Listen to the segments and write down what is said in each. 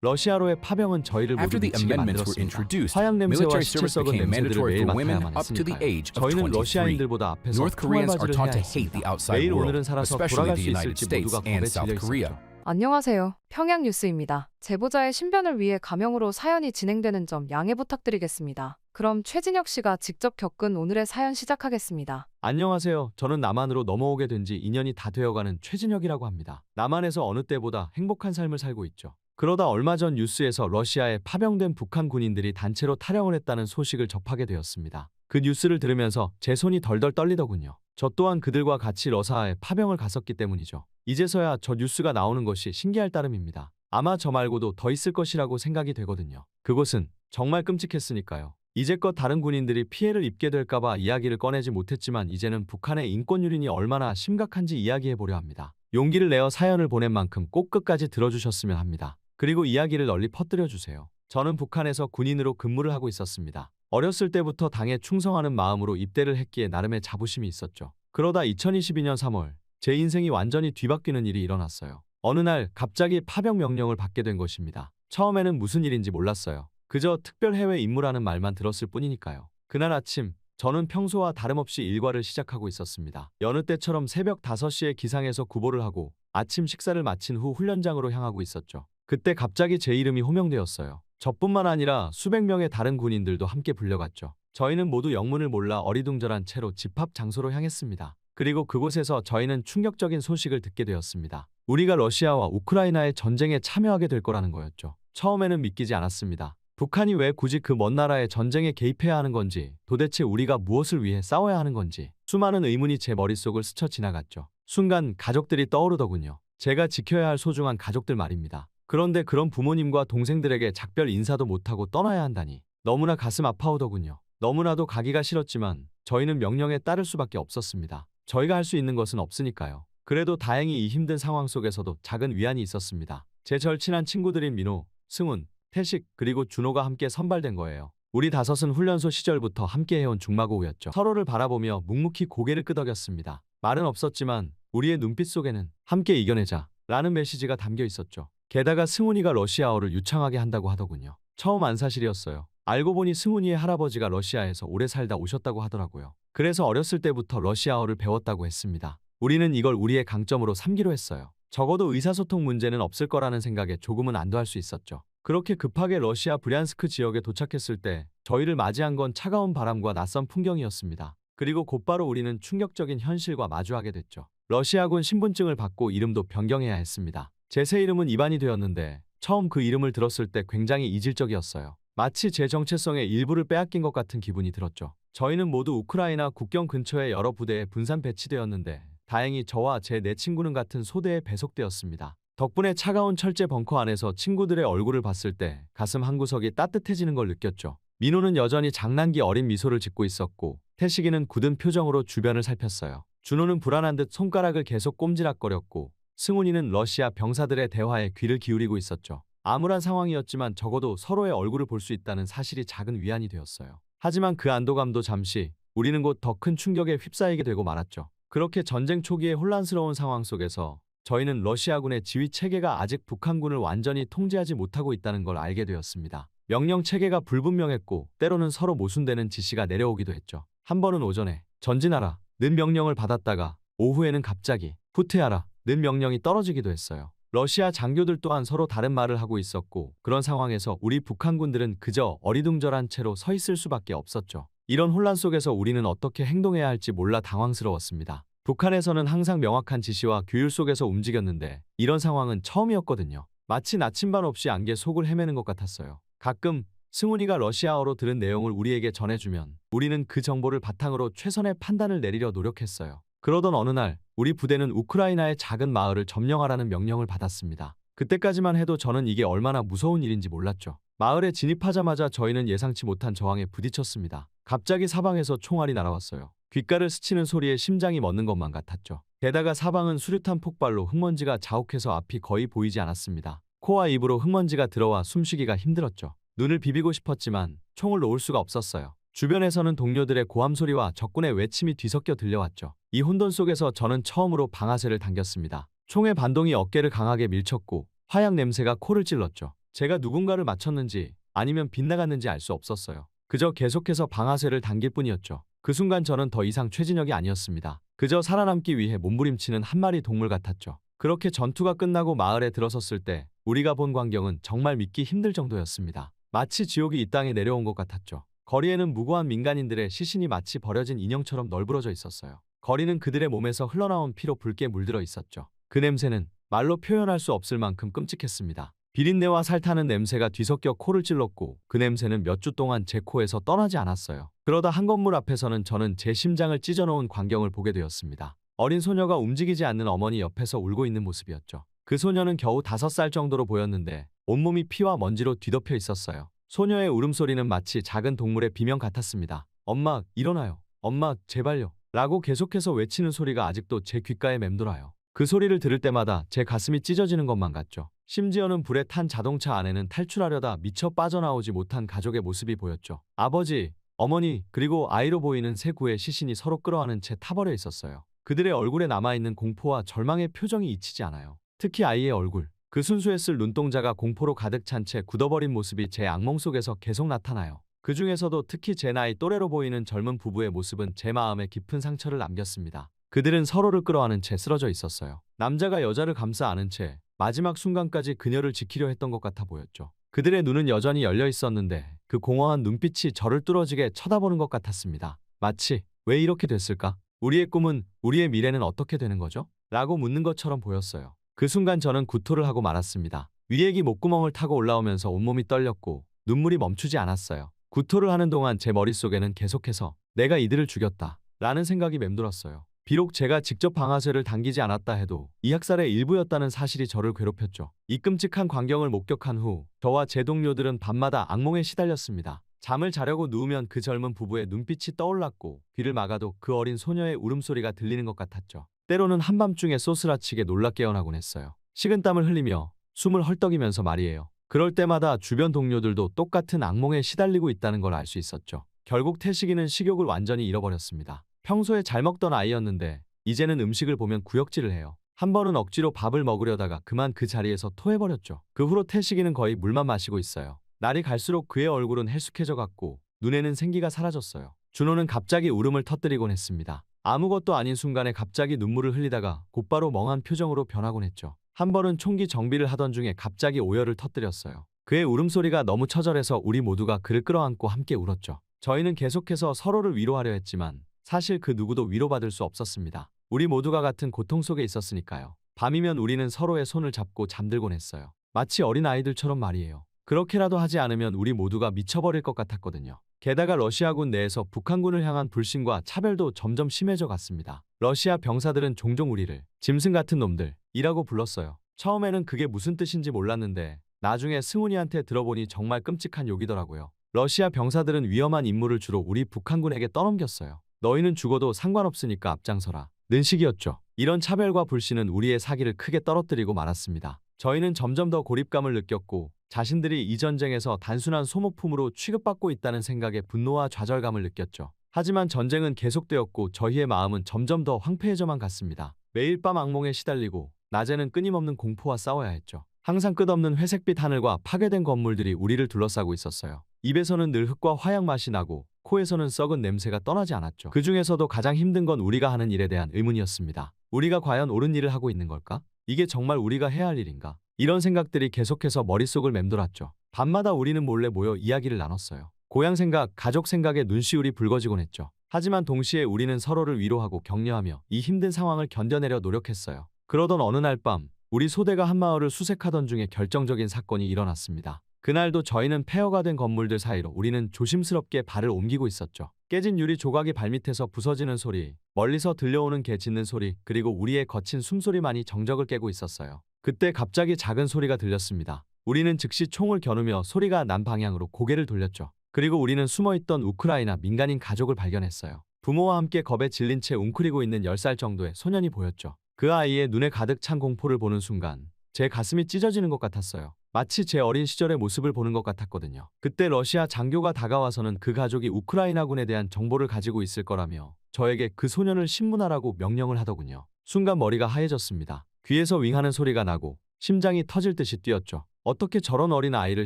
러시아로의 파병은 저희를 모두 After the 미치게 amendments were 만들었습니다. introduced, 화약 냄새와 military 시체 service 썩은 became 냄새들을 mandatory 매일 for women 맡아야만 up to the 했으니까요. age of 저희는 23. 러시아인들보다 앞에서 North Koreans are 총알바지를 taught 해야 to hate the 했습니다. outside 매일 world, 오늘은 살아서 especially 돌아갈 the 수 United 있을지 States 모두가 and 겁에 South 질려 Korea. 있었죠. 안녕하세요. 평양뉴스입니다. 제보자의 신변을 위해 가명으로 사연이 진행되는 점 양해 부탁드리겠습니다. 그럼 최진혁 씨가 직접 겪은 오늘의 사연 시작하겠습니다. 안녕하세요. 저는 남한으로 넘어오게 된 지 2년이 다 되어가는 최진혁이라고 합니다. 남한에서 어느 때보다 행복한 삶을 살고 있죠. 그러다 얼마 전 뉴스에서 러시아에 파병된 북한 군인들이 단체로 탈영을 했다는 소식을 접하게 되었습니다. 그 뉴스를 들으면서 제 손이 덜덜 떨리더군요. 저 또한 그들과 같이 러사아에 파병을 갔었기 때문이죠. 이제서야 저 뉴스가 나오는 것이 신기할 따름입니다. 아마 저 말고도 더 있을 것이라고 생각이 되거든요. 그곳은 정말 끔찍했으니까요. 이제껏 다른 군인들이 피해를 입게 될까봐 이야기를 꺼내지 못했지만 이제는 북한의 인권 유린이 얼마나 심각한지 이야기해보려 합니다. 용기를 내어 사연을 보낸 만큼 꼭 끝까지 들어주셨으면 합니다. 그리고 이야기를 널리 퍼뜨려주세요. 저는 북한에서 군인으로 근무를 하고 있었습니다. 어렸을 때부터 당에 충성하는 마음으로 입대를 했기에 나름의 자부심이 있었죠. 그러다 2022년 3월 제 인생이 완전히 뒤바뀌는 일이 일어났어요. 어느 날 갑자기 파병 명령을 받게 된 것입니다. 처음에는 무슨 일인지 몰랐어요. 그저 특별 해외 임무라는 말만 들었을 뿐이니까요. 그날 아침 저는 평소와 다름없이 일과를 시작하고 있었습니다. 여느 때처럼 새벽 5시에 기상해서 구보를 하고 아침 식사를 마친 후 훈련장으로 향하고 있었죠. 그때 갑자기 제 이름이 호명되었어요. 저뿐만 아니라 수백 명의 다른 군인들도 함께 불려갔죠. 저희는 모두 영문을 몰라 어리둥절한 채로 집합 장소로 향했습니다. 그리고 그곳에서 저희는 충격적인 소식을 듣게 되었습니다. 우리가 러시아와 우크라이나의 전쟁에 참여하게 될 거라는 거였죠. 처음에는 믿기지 않았습니다. 북한이 왜 굳이 그 먼 나라의 전쟁에 개입해야 하는 건지, 도대체 우리가 무엇을 위해 싸워야 하는 건지 수많은 의문이 제 머릿속을 스쳐 지나갔죠. 순간 가족들이 떠오르더군요. 제가 지켜야 할 소중한 가족들 말입니다. 그런데 그런 부모님과 동생들에게 작별 인사도 못하고 떠나야 한다니 너무나 가슴 아파오더군요. 너무나도 가기가 싫었지만 저희는 명령에 따를 수밖에 없었습니다. 저희가 할 수 있는 것은 없으니까요. 그래도 다행히 이 힘든 상황 속에서도 작은 위안이 있었습니다. 제 절친한 친구들인 민호, 승훈, 태식 그리고 준호가 함께 선발된 거예요. 우리 다섯은 훈련소 시절부터 함께 해온 중마고우였죠. 서로를 바라보며 묵묵히 고개를 끄덕였습니다. 말은 없었지만 우리의 눈빛 속에는 함께 이겨내자 라는 메시지가 담겨 있었죠. 게다가 승훈이가 러시아어를 유창하게 한다고 하더군요. 처음 안 사실이었어요. 알고 보니 승훈이의 할아버지가 러시아에서 오래 살다 오셨다고 하더라고요. 그래서 어렸을 때부터 러시아어를 배웠다고 했습니다. 우리는 이걸 우리의 강점으로 삼기로 했어요. 적어도 의사소통 문제는 없을 거라는 생각에 조금은 안도할 수 있었죠. 그렇게 급하게 러시아 브리안스크 지역에 도착했을 때 저희를 맞이한 건 차가운 바람과 낯선 풍경이었습니다. 그리고 곧바로 우리는 충격적인 현실과 마주하게 됐죠. 러시아군 신분증을 받고 이름도 변경해야 했습니다. 제 새 이름은 이반이 되었는데 처음 그 이름을 들었을 때 굉장히 이질적이었어요. 마치 제 정체성의 일부를 빼앗긴 것 같은 기분이 들었죠. 저희는 모두 우크라이나 국경 근처의 여러 부대에 분산 배치되었는데 다행히 저와 제 네 친구는 같은 소대에 배속되었습니다. 덕분에 차가운 철제 벙커 안에서 친구들의 얼굴을 봤을 때 가슴 한구석이 따뜻해지는 걸 느꼈죠. 민호는 여전히 장난기 어린 미소를 짓고 있었고 태식이는 굳은 표정으로 주변을 살폈어요. 준호는 불안한 듯 손가락을 계속 꼼지락거렸고 승훈이는 러시아 병사들의 대화에 귀를 기울이고 있었죠. 암울한 상황이었지만 적어도 서로의 얼굴을 볼 수 있다는 사실이 작은 위안이 되었어요. 하지만 그 안도감도 잠시 우리는 곧 더 큰 충격에 휩싸이게 되고 말았죠. 그렇게 전쟁 초기의 혼란스러운 상황 속에서 저희는 러시아군의 지휘 체계가 아직 북한군을 완전히 통제하지 못하고 있다는 걸 알게 되었습니다. 명령 체계가 불분명했고 때로는 서로 모순되는 지시가 내려오기도 했죠. 한 번은 오전에 전진하라 는 명령을 받았다가 오후에는 갑자기 후퇴하라 는 명령이 떨어지기도 했어요. 러시아 장교들 또한 서로 다른 말을 하고 있었고 그런 상황에서 우리 북한군들은 그저 어리둥절한 채로 서 있을 수밖에 없었죠. 이런 혼란 속에서 우리는 어떻게 행동해야 할지 몰라 당황스러웠습니다. 북한에서는 항상 명확한 지시와 규율 속에서 움직였는데 이런 상황은 처음이었거든요. 마치 나침반 없이 안개 속을 헤매는 것 같았어요. 가끔 승훈이가 러시아어로 들은 내용을 우리에게 전해주면 우리는 그 정보를 바탕으로 최선의 판단을 내리려 노력했어요. 그러던 어느 날 우리 부대는 우크라이나의 작은 마을을 점령하라는 명령을 받았습니다. 그때까지만 해도 저는 이게 얼마나 무서운 일인지 몰랐죠. 마을에 진입하자마자 저희는 예상치 못한 저항에 부딪혔습니다. 갑자기 사방에서 총알이 날아왔어요. 귓가를 스치는 소리에 심장이 멎는 것만 같았죠. 게다가 사방은 수류탄 폭발로 흙먼지가 자욱해서 앞이 거의 보이지 않았습니다. 코와 입으로 흙먼지가 들어와 숨쉬기가 힘들었죠. 눈을 비비고 싶었지만 총을 놓을 수가 없었어요. 주변에서는 동료들의 고함 소리와 적군의 외침이 뒤섞여 들려왔죠. 이 혼돈 속에서 저는 처음으로 방아쇠를 당겼습니다. 총의 반동이 어깨를 강하게 밀쳤고 화약 냄새가 코를 찔렀죠. 제가 누군가를 맞췄는지 아니면 빗나갔는지 알 수 없었어요. 그저 계속해서 방아쇠를 당길 뿐이었죠. 그 순간 저는 더 이상 최진혁이 아니었습니다. 그저 살아남기 위해 몸부림치는 한 마리 동물 같았죠. 그렇게 전투가 끝나고 마을에 들어섰을 때 우리가 본 광경은 정말 믿기 힘들 정도였습니다. 마치 지옥이 이 땅에 내려온 것 같았죠. 거리에는 무고한 민간인들의 시신이 마치 버려진 인형처럼 널브러져 있었어요. 거리는 그들의 몸에서 흘러나온 피로 붉게 물들어 있었죠. 그 냄새는 말로 표현할 수 없을 만큼 끔찍했습니다. 비린내와 살타는 냄새가 뒤섞여 코를 찔렀고 그 냄새는 몇 주 동안 제 코에서 떠나지 않았어요. 그러다 한 건물 앞에서는 저는 제 심장을 찢어놓은 광경을 보게 되었습니다. 어린 소녀가 움직이지 않는 어머니 옆에서 울고 있는 모습이었죠. 그 소녀는 겨우 5살 정도로 보였는데 온몸이 피와 먼지로 뒤덮여 있었어요. 소녀의 울음소리는 마치 작은 동물의 비명 같았습니다. 엄마, 일어나요. 엄마, 제발요. 라고 계속해서 외치는 소리가 아직도 제 귓가에 맴돌아요. 그 소리를 들을 때마다 제 가슴이 찢어지는 것만 같죠. 심지어는 불에 탄 자동차 안에는 탈출하려다 미처 빠져나오지 못한 가족의 모습이 보였죠. 아버지, 어머니, 그리고 아이로 보이는 세 구의 시신이 서로 끌어안은 채 타버려 있었어요. 그들의 얼굴에 남아있는 공포와 절망의 표정이 잊히지 않아요. 특히 아이의 얼굴. 그 순수했을 눈동자가 공포로 가득 찬 채 굳어버린 모습이 제 악몽 속에서 계속 나타나요. 그 중에서도 특히 제 나이 또래로 보이는 젊은 부부의 모습은 제 마음에 깊은 상처를 남겼습니다. 그들은 서로를 끌어안은 채 쓰러져 있었어요. 남자가 여자를 감싸 안은 채 마지막 순간까지 그녀를 지키려 했던 것 같아 보였죠. 그들의 눈은 여전히 열려 있었는데 그 공허한 눈빛이 저를 뚫어지게 쳐다보는 것 같았습니다. 마치 왜 이렇게 됐을까? 우리의 꿈은, 우리의 미래는 어떻게 되는 거죠? 라고 묻는 것처럼 보였어요. 그 순간 저는 구토를 하고 말았습니다. 위액이 목구멍을 타고 올라오면서 온몸이 떨렸고 눈물이 멈추지 않았어요. 구토를 하는 동안 제 머릿속에는 계속해서 내가 이들을 죽였다 라는 생각이 맴돌았어요. 비록 제가 직접 방아쇠를 당기지 않았다 해도 이 학살의 일부였다는 사실이 저를 괴롭혔죠. 이 끔찍한 광경을 목격한 후 저와 제 동료들은 밤마다 악몽에 시달렸습니다. 잠을 자려고 누우면 그 젊은 부부의 눈빛이 떠올랐고 귀를 막아도 그 어린 소녀의 울음소리가 들리는 것 같았죠. 때로는 한밤중에 소스라치게 놀라 깨어나곤 했어요. 식은땀을 흘리며 숨을 헐떡이면서 말이에요. 그럴 때마다 주변 동료들도 똑같은 악몽에 시달리고 있다는 걸 알 수 있었죠. 결국 태식이는 식욕을 완전히 잃어버렸습니다. 평소에 잘 먹던 아이였는데 이제는 음식을 보면 구역질을 해요. 한 번은 억지로 밥을 먹으려다가 그만 그 자리에서 토해버렸죠. 그 후로 태식이는 거의 물만 마시고 있어요. 날이 갈수록 그의 얼굴은 헬쑥해져 갔고 눈에는 생기가 사라졌어요. 준호는 갑자기 울음을 터뜨리곤 했습니다. 아무것도 아닌 순간에 갑자기 눈물을 흘리다가 곧바로 멍한 표정으로 변하곤 했죠. 한 번은 총기 정비를 하던 중에 갑자기 오열을 터뜨렸어요. 그의 울음소리가 너무 처절해서 우리 모두가 그를 끌어안고 함께 울었죠. 저희는 계속해서 서로를 위로하려 했지만 사실 그 누구도 위로받을 수 없었습니다. 우리 모두가 같은 고통 속에 있었으니까요. 밤이면 우리는 서로의 손을 잡고 잠들곤 했어요. 마치 어린 아이들처럼 말이에요. 그렇게라도 하지 않으면 우리 모두가 미쳐버릴 것 같았거든요. 게다가 러시아군 내에서 북한군을 향한 불신과 차별도 점점 심해져 갔습니다. 러시아 병사들은 종종 우리를 짐승 같은 놈들이라고 불렀어요. 처음에는 그게 무슨 뜻인지 몰랐는데 나중에 승훈이한테 들어보니 정말 끔찍한 욕이더라고요. 러시아 병사들은 위험한 임무를 주로 우리 북한군에게 떠넘겼어요. 너희는 죽어도 상관없으니까 앞장서라. 는 식이었죠. 이런 차별과 불신은 우리의 사기를 크게 떨어뜨리고 말았습니다. 저희는 점점 더 고립감을 느꼈고 자신들이 이 전쟁에서 단순한 소모품으로 취급받고 있다는 생각에 분노와 좌절감을 느꼈죠. 하지만 전쟁은 계속되었고 저희의 마음은 점점 더 황폐해져만 갔습니다. 매일 밤 악몽에 시달리고 낮에는 끊임없는 공포와 싸워야 했죠. 항상 끝없는 회색빛 하늘과 파괴된 건물들이 우리를 둘러싸고 있었어요. 입에서는 늘 흙과 화약 맛이 나고 코에서는 썩은 냄새가 떠나지 않았죠. 그 중에서도 가장 힘든 건 우리가 하는 일에 대한 의문이었습니다. 우리가 과연 옳은 일을 하고 있는 걸까? 이게 정말 우리가 해야 할 일인가? 이런 생각들이 계속해서 머릿속을 맴돌았죠. 밤마다 우리는 몰래 모여 이야기를 나눴어요. 고향 생각, 가족 생각에 눈시울이 붉어지곤 했죠. 하지만 동시에 우리는 서로를 위로하고 격려하며 이 힘든 상황을 견뎌내려 노력했어요. 그러던 어느 날 밤, 우리 소대가 한 마을을 수색하던 중에 결정적인 사건이 일어났습니다. 그날도 저희는 폐허가 된 건물들 사이로 우리는 조심스럽게 발을 옮기고 있었죠. 깨진 유리 조각이 발밑에서 부서지는 소리, 멀리서 들려오는 개 짖는 소리, 그리고 우리의 거친 숨소리만이 정적을 깨고 있었어요. 그때 갑자기 작은 소리가 들렸습니다. 우리는 즉시 총을 겨누며 소리가 난 방향으로 고개를 돌렸죠. 그리고 우리는 숨어있던 우크라이나 민간인 가족을 발견했어요. 부모와 함께 겁에 질린 채 웅크리고 있는 10살 정도의 소년이 보였죠. 그 아이의 눈에 가득 찬 공포를 보는 순간 제 가슴이 찢어지는 것 같았어요. 마치 제 어린 시절의 모습을 보는 것 같았거든요. 그때 러시아 장교가 다가와서는 그 가족이 우크라이나군에 대한 정보를 가지고 있을 거라며 저에게 그 소년을 신문하라고 명령을 하더군요. 순간 머리가 하얘졌습니다. 귀에서 윙하는 소리가 나고 심장이 터질 듯이 뛰었죠. 어떻게 저런 어린 아이를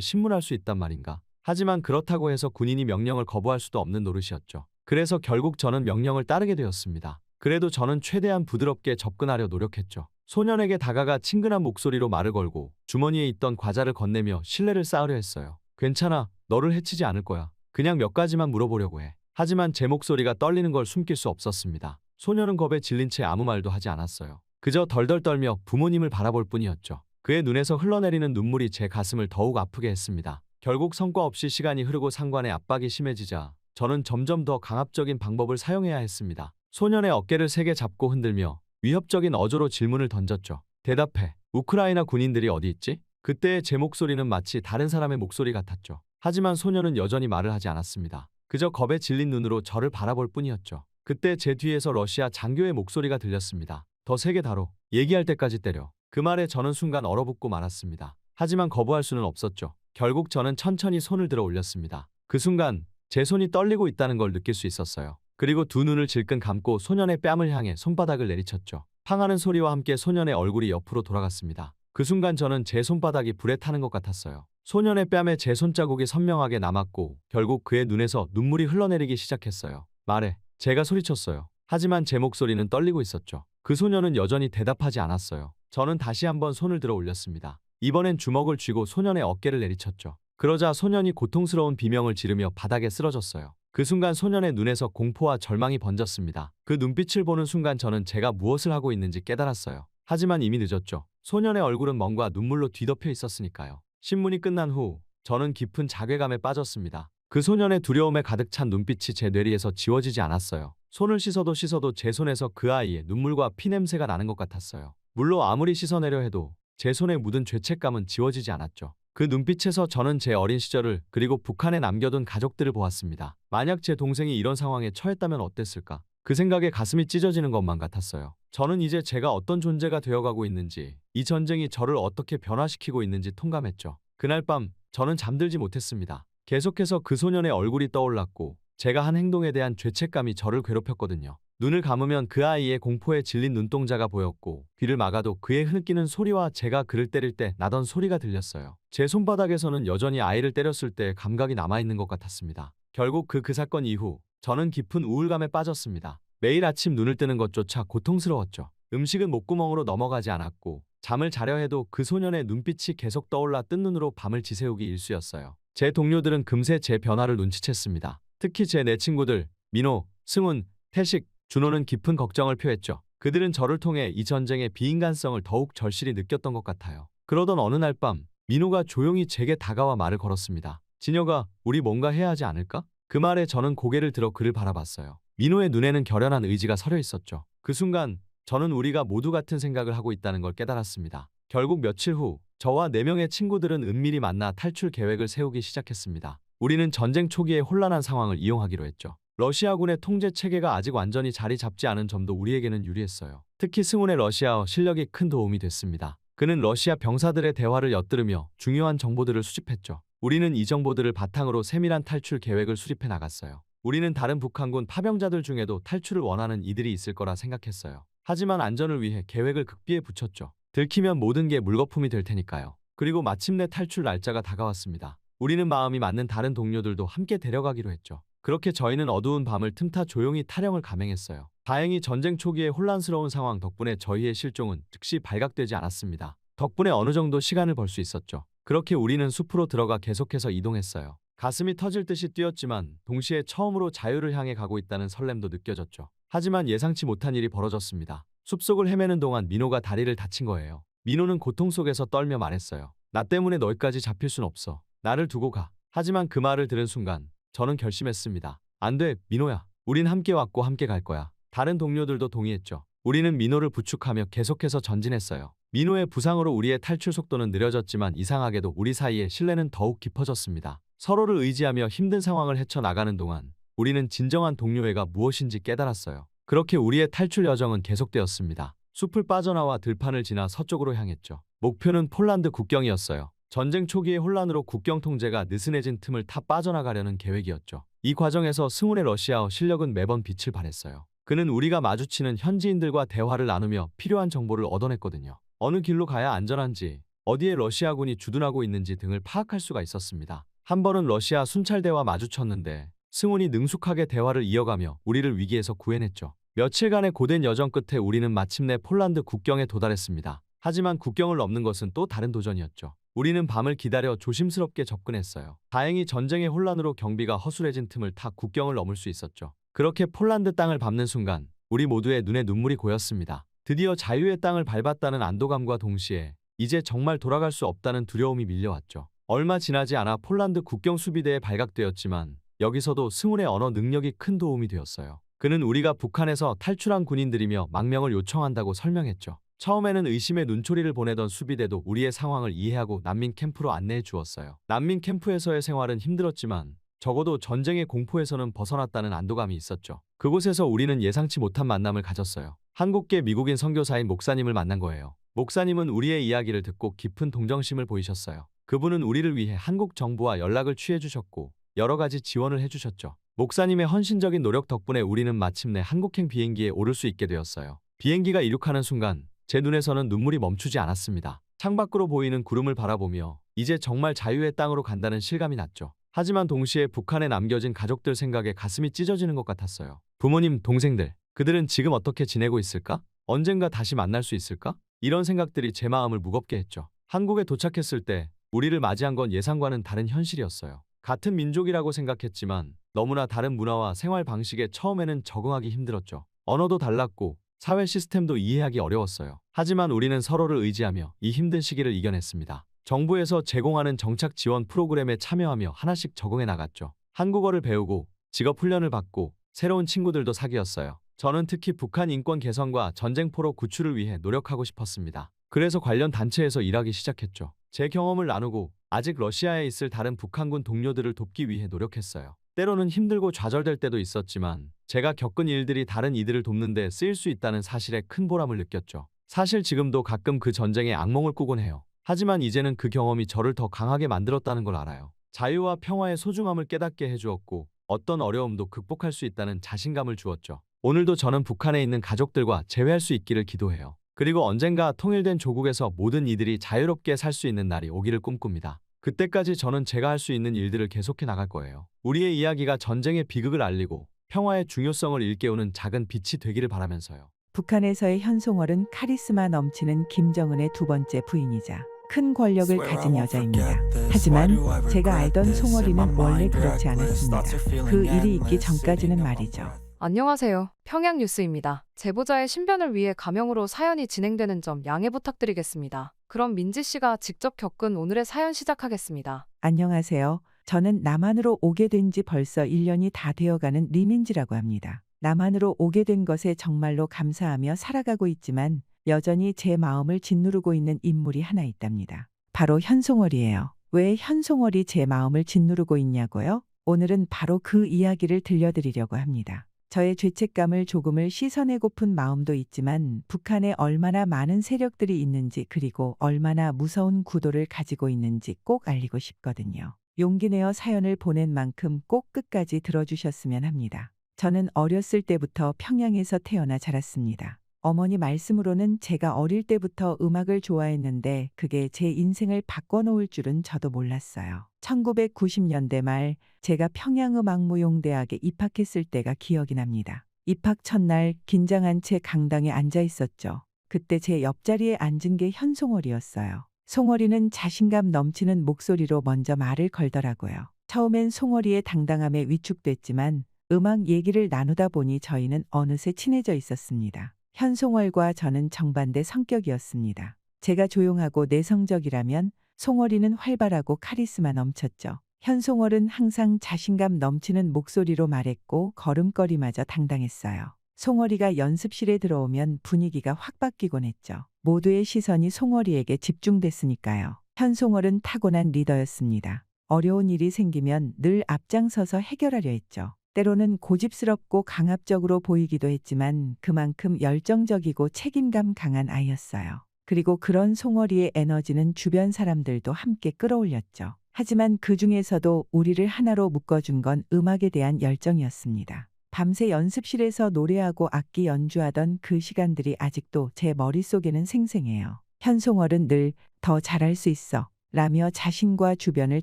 신문할 수 있단 말인가. 하지만 그렇다고 해서 군인이 명령을 거부할 수도 없는 노릇이었죠. 그래서 결국 저는 명령을 따르게 되었습니다. 그래도 저는 최대한 부드럽게 접근하려 노력했죠. 소년에게 다가가 친근한 목소리로 말을 걸고 주머니에 있던 과자를 건네며 신뢰를 쌓으려 했어요. 괜찮아, 너를 해치지 않을 거야. 그냥 몇 가지만 물어보려고 해. 하지만 제 목소리가 떨리는 걸 숨길 수 없었습니다. 소년은 겁에 질린 채 아무 말도 하지 않았어요. 그저 덜덜 떨며 부모님을 바라볼 뿐이었죠. 그의 눈에서 흘러내리는 눈물이 제 가슴을 더욱 아프게 했습니다. 결국 성과 없이 시간이 흐르고 상관의 압박이 심해지자 저는 점점 더 강압적인 방법을 사용해야 했습니다. 소년의 어깨를 세게 잡고 흔들며 위협적인 어조로 질문을 던졌죠. 대답해. 우크라이나 군인들이 어디 있지? 그때의 제 목소리는 마치 다른 사람의 목소리 같았죠. 하지만 소년은 여전히 말을 하지 않았습니다. 그저 겁에 질린 눈으로 저를 바라볼 뿐이었죠. 그때 제 뒤에서 러시아 장교의 목소리가 들렸습니다. 더 세게 다뤄. 얘기할 때까지 때려. 그 말에 저는 순간 얼어붙고 말았습니다. 하지만 거부할 수는 없었죠. 결국 저는 천천히 손을 들어 올렸습니다. 그 순간 제 손이 떨리고 있다는 걸 느낄 수 있었어요. 그리고 두 눈을 질끈 감고 소년의 뺨을 향해 손바닥을 내리쳤죠. 팡하는 소리와 함께 소년의 얼굴이 옆으로 돌아갔습니다. 그 순간 저는 제 손바닥이 불에 타는 것 같았어요. 소년의 뺨에 제 손자국이 선명하게 남았고 결국 그의 눈에서 눈물이 흘러내리기 시작했어요. 말해. 제가 소리쳤어요. 하지만 제 목소리는 떨리고 있었죠. 그 소년은 여전히 대답하지 않았어요. 저는 다시 한번 손을 들어 올렸습니다. 이번엔 주먹을 쥐고 소년의 어깨를 내리쳤죠. 그러자 소년이 고통스러운 비명을 지르며 바닥에 쓰러졌어요. 그 순간 소년의 눈에서 공포와 절망이 번졌습니다. 그 눈빛을 보는 순간 저는 제가 무엇을 하고 있는지 깨달았어요. 하지만 이미 늦었죠. 소년의 얼굴은 멍과 눈물로 뒤덮여 있었으니까요. 신문이 끝난 후 저는 깊은 자괴감에 빠졌습니다. 그 소년의 두려움에 가득 찬 눈빛이 제 뇌리에서 지워지지 않았어요. 손을 씻어도 씻어도 제 손에서 그 아이의 눈물과 피 냄새가 나는 것 같았어요. 물로 아무리 씻어내려 해도 제 손에 묻은 죄책감은 지워지지 않았죠. 그 눈빛에서 저는 제 어린 시절을 그리고 북한에 남겨둔 가족들을 보았습니다. 만약 제 동생이 이런 상황에 처했다면 어땠을까? 그 생각에 가슴이 찢어지는 것만 같았어요. 저는 이제 제가 어떤 존재가 되어가고 있는지, 이 전쟁이 저를 어떻게 변화시키고 있는지 통감했죠. 그날 밤 저는 잠들지 못했습니다. 계속해서 그 소년의 얼굴이 떠올랐고 제가 한 행동에 대한 죄책감이 저를 괴롭혔거든요. 눈을 감으면 그 아이의 공포에 질린 눈동자가 보였고 귀를 막아도 그의 흐느끼는 소리와 제가 그를 때릴 때 나던 소리가 들렸어요. 제 손바닥에서는 여전히 아이를 때렸을 때의 감각이 남아있는 것 같았습니다. 결국 그 사건 이후 저는 깊은 우울감에 빠졌습니다. 매일 아침 눈을 뜨는 것조차 고통스러웠죠. 음식은 목구멍으로 넘어가지 않았고 잠을 자려 해도 그 소년의 눈빛이 계속 떠올라 뜬 눈으로 밤을 지새우기 일쑤였어요. 제 동료들은 금세 제 변화를 눈치챘습니다. 특히 제 네 친구들 민호, 승훈, 태식, 준호는 깊은 걱정을 표했죠. 그들은 저를 통해 이 전쟁의 비인간성을 더욱 절실히 느꼈던 것 같아요. 그러던 어느 날 밤 민호가 조용히 제게 다가와 말을 걸었습니다. 진혁아, 우리 뭔가 해야 하지 않을까? 그 말에 저는 고개를 들어 그를 바라봤어요. 민호의 눈에는 결연한 의지가 서려 있었죠. 그 순간 저는 우리가 모두 같은 생각을 하고 있다는 걸 깨달았습니다. 결국 며칠 후 저와 4명의 친구들은 은밀히 만나 탈출 계획을 세우기 시작했습니다. 우리는 전쟁 초기의 혼란한 상황을 이용하기로 했죠. 러시아군의 통제 체계가 아직 완전히 자리 잡지 않은 점도 우리에게는 유리했어요. 특히 승훈의 러시아어 실력이 큰 도움이 됐습니다. 그는 러시아 병사들의 대화를 엿들으며 중요한 정보들을 수집했죠. 우리는 이 정보들을 바탕으로 세밀한 탈출 계획을 수립해 나갔어요. 우리는 다른 북한군 파병자들 중에도 탈출을 원하는 이들이 있을 거라 생각했어요. 하지만 안전을 위해 계획을 극비에 붙였죠. 들키면 모든 게 물거품이 될 테니까요. 그리고 마침내 탈출 날짜가 다가왔습니다. 우리는 마음이 맞는 다른 동료들도 함께 데려가기로 했죠. 그렇게 저희는 어두운 밤을 틈타 조용히 탈영을 감행했어요. 다행히 전쟁 초기의 혼란스러운 상황 덕분에 저희의 실종은 즉시 발각되지 않았습니다. 덕분에 어느 정도 시간을 벌 수 있었죠. 그렇게 우리는 숲으로 들어가 계속해서 이동했어요. 가슴이 터질 듯이 뛰었지만 동시에 처음으로 자유를 향해 가고 있다는 설렘도 느껴졌죠. 하지만 예상치 못한 일이 벌어졌습니다. 숲속을 헤매는 동안 민호가 다리를 다친 거예요. 민호는 고통 속에서 떨며 말했어요. 나 때문에 너희까지 잡힐 순 없어. 나를 두고 가. 하지만 그 말을 들은 순간 저는 결심했습니다. 안 돼, 민호야. 우린 함께 왔고 함께 갈 거야. 다른 동료들도 동의했죠. 우리는 민호를 부축하며 계속해서 전진했어요. 민호의 부상으로 우리의 탈출 속도는 느려졌지만 이상하게도 우리 사이의 신뢰는 더욱 깊어졌습니다. 서로를 의지하며 힘든 상황을 헤쳐나가는 동안 우리는 진정한 동료애가 무엇인지 깨달았어요. 그렇게 우리의 탈출 여정은 계속되었습니다. 숲을 빠져나와 들판을 지나 서쪽으로 향했죠. 목표는 폴란드 국경이었어요. 전쟁 초기의 혼란으로 국경 통제가 느슨해진 틈을 타 빠져나가려는 계획이었죠. 이 과정에서 승훈의 러시아어 실력은 매번 빛을 발했어요. 그는 우리가 마주치는 현지인들과 대화를 나누며 필요한 정보를 얻어냈거든요. 어느 길로 가야 안전한지, 어디에 러시아군이 주둔하고 있는지 등을 파악할 수가 있었습니다. 한 번은 러시아 순찰대와 마주쳤는데 승훈이 능숙하게 대화를 이어가며 우리를 위기에서 구해냈죠. 며칠간의 고된 여정 끝에 우리는 마침내 폴란드 국경에 도달했습니다. 하지만 국경을 넘는 것은 또 다른 도전이었죠. 우리는 밤을 기다려 조심스럽게 접근했어요. 다행히 전쟁의 혼란으로 경비가 허술해진 틈을 타 국경을 넘을 수 있었죠. 그렇게 폴란드 땅을 밟는 순간 우리 모두의 눈에 눈물이 고였습니다. 드디어 자유의 땅을 밟았다는 안도감과 동시에 이제 정말 돌아갈 수 없다는 두려움이 밀려왔죠. 얼마 지나지 않아 폴란드 국경 수비대에 발각되었지만 여기서도 승훈의 언어 능력이 큰 도움이 되었어요. 그는 우리가 북한에서 탈출한 군인들이며 망명을 요청한다고 설명했죠. 처음에는 의심의 눈초리를 보내던 수비대도 우리의 상황을 이해하고 난민 캠프로 안내해 주었어요. 난민 캠프에서의 생활은 힘들었지만 적어도 전쟁의 공포에서는 벗어났다는 안도감이 있었죠. 그곳에서 우리는 예상치 못한 만남을 가졌어요. 한국계 미국인 선교사인 목사님을 만난 거예요. 목사님은 우리의 이야기를 듣고 깊은 동정심을 보이셨어요. 그분은 우리를 위해 한국 정부와 연락을 취해 주셨고 여러 가지 지원을 해주셨죠. 목사님의 헌신적인 노력 덕분에 우리는 마침내 한국행 비행기에 오를 수 있게 되었어요. 비행기가 이륙하는 순간 제 눈에서는 눈물이 멈추지 않았습니다. 창밖으로 보이는 구름을 바라보며 이제 정말 자유의 땅으로 간다는 실감이 났죠. 하지만 동시에 북한에 남겨진 가족들 생각에 가슴이 찢어지는 것 같았어요. 부모님, 동생들, 그들은 지금 어떻게 지내고 있을까? 언젠가 다시 만날 수 있을까? 이런 생각들이 제 마음을 무겁게 했죠. 한국에 도착했을 때 우리를 맞이한 건 예상과는 다른 현실이었어요. 같은 민족이라고 생각했지만 너무나 다른 문화와 생활 방식에 처음에는 적응하기 힘들었죠. 언어도 달랐고 사회 시스템도 이해하기 어려웠어요. 하지만 우리는 서로를 의지하며 이 힘든 시기를 이겨냈습니다. 정부에서 제공하는 정착 지원 프로그램에 참여하며 하나씩 적응해 나갔죠. 한국어를 배우고 직업 훈련을 받고 새로운 친구들도 사귀었어요. 저는 특히 북한 인권 개선과 전쟁 포로 구출을 위해 노력하고 싶었습니다. 그래서 관련 단체에서 일하기 시작했죠. 제 경험을 나누고 아직 러시아에 있을 다른 북한군 동료들을 돕기 위해 노력했어요. 때로는 힘들고 좌절될 때도 있었지만 제가 겪은 일들이 다른 이들을 돕는 데 쓰일 수 있다는 사실에 큰 보람을 느꼈죠. 사실 지금도 가끔 그 전쟁의 악몽을 꾸곤 해요. 하지만 이제는 그 경험이 저를 더 강하게 만들었다는 걸 알아요. 자유와 평화의 소중함을 깨닫게 해주었고 어떤 어려움도 극복할 수 있다는 자신감을 주었죠. 오늘도 저는 북한에 있는 가족들과 재회할 수 있기를 기도해요. 그리고 언젠가 통일된 조국에서 모든 이들이 자유롭게 살 수 있는 날이 오기를 꿈꿉니다. 그때까지 저는 제가 할 수 있는 일들을 계속해 나갈 거예요. 우리의 이야기가 전쟁의 비극을 알리고 평화의 중요성을 일깨우는 작은 빛이 되기를 바라면서요. 북한에서의 현송월은 카리스마 넘치는 김정은의 두 번째 부인이자 큰 권력을 가진 여자입니다. 하지만 제가 알던 송월이는 원래 그렇지 않았습니다. 그 일이 있기 전까지는 말이죠. 안녕하세요. 평양뉴스입니다. 제보자의 신변을 위해 가명으로 사연이 진행되는 점 양해 부탁드리겠습니다. 그럼 민지 씨가 직접 겪은 오늘의 사연 시작하겠습니다. 안녕하세요. 저는 남한으로 오게 된 지 벌써 1년이 다 되어가는 리민지라고 합니다. 남한으로 오게 된 것에 정말로 감사하며 살아가고 있지만 여전히 제 마음을 짓누르고 있는 인물이 하나 있답니다. 바로 현송월이에요. 왜 현송월이 제 마음을 짓누르고 있냐고요? 오늘은 바로 그 이야기를 들려드리려고 합니다. 저의 죄책감을 조금을 씻어내고픈 마음도 있지만 북한에 얼마나 많은 세력들이 있는지 그리고 얼마나 무서운 구도를 가지고 있는지 꼭 알리고 싶거든요. 용기 내어 사연을 보낸 만큼 꼭 끝까지 들어주셨으면 합니다. 저는 어렸을 때부터 평양에서 태어나 자랐습니다. 어머니 말씀으로는 제가 어릴 때부터 음악을 좋아했는데 그게 제 인생을 바꿔놓을 줄은 저도 몰랐어요. 1990년대 말 제가 평양음악무용대학에 입학했을 때가 기억이 납니다. 입학 첫날 긴장한 채 강당에 앉아 있었죠. 그때 제 옆자리에 앉은 게 현송월이었어요. 송월이는 자신감 넘치는 목소리로 먼저 말을 걸더라고요. 처음엔 송월이의 당당함에 위축됐지만 음악 얘기를 나누다 보니 저희는 어느새 친해져 있었습니다. 현송월과 저는 정반대 성격이었습니다. 제가 조용하고 내성적이라면 송월이는 활발하고 카리스마 넘쳤죠. 현송월은 항상 자신감 넘치는 목소리로 말했고 걸음걸이마저 당당했어요. 송월이가 연습실에 들어오면 분위기가 확 바뀌곤 했죠. 모두의 시선이 송월이에게 집중됐으니까요. 현송월은 타고난 리더였습니다. 어려운 일이 생기면 늘 앞장서서 해결하려 했죠. 때로는 고집스럽고 강압적으로 보이기도 했지만 그만큼 열정적이고 책임감 강한 아이였어요. 그리고 그런 송월이의 에너지는 주변 사람들도 함께 끌어올렸죠. 하지만 그 중에서도 우리를 하나로 묶어준 건 음악에 대한 열정이었습니다. 밤새 연습실에서 노래하고 악기 연주하던 그 시간들이 아직도 제 머릿속에는 생생해요. 현송월은 늘 더 잘할 수 있어. 라며 자신과 주변을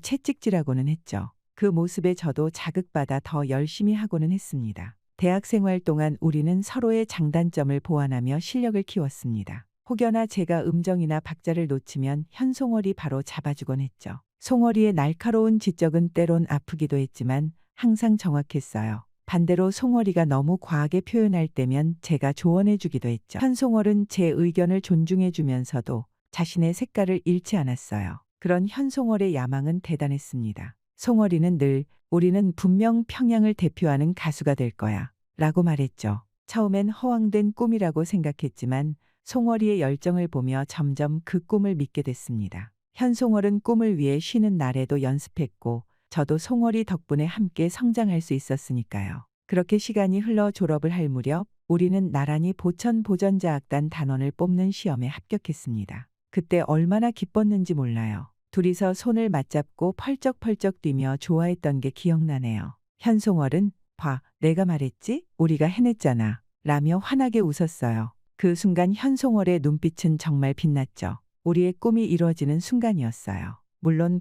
채찍질하고는 했죠. 그 모습에 저도 자극받아 더 열심히 하고는 했습니다. 대학 생활 동안 우리는 서로의 장단점을 보완하며 실력을 키웠습니다. 혹여나 제가 음정이나 박자를 놓치면 현송월이 바로 잡아주곤 했죠. 송월이의 날카로운 지적은 때론 아프기도 했지만 항상 정확했어요. 반대로 송월이가 너무 과하게 표현할 때면 제가 조언해주기도 했죠. 현송월은 제 의견을 존중해주면서도 자신의 색깔을 잃지 않았어요. 그런 현송월의 야망은 대단했습니다. 송월이는 늘 우리는 분명 평양을 대표하는 가수가 될 거야 라고 말했죠. 처음엔 허황된 꿈이라고 생각했지만 송월이의 열정을 보며 점점 그 꿈을 믿게 됐습니다. 현송월은 꿈을 위해 쉬는 날에도 연습했고 저도 송월이 덕분에 함께 성장할 수 있었으니까요. 그렇게 시간이 흘러 졸업을 할 무렵 우리는 나란히 보천보전자악단 단원을 뽑는 시험에 합격했습니다. 그때 얼마나 기뻤는지 몰라요. 둘이서 손을 맞잡고 펄쩍펄쩍 뛰며 좋아했던 게 기억나네요. 현송월은 봐, 내가 말했지? 우리가 해냈잖아. 라며 환하게 웃었어요. 그 순간 현송월의 눈빛은 정말 빛났죠. 우리의 꿈이 이루어지는 순간이었어요. 물론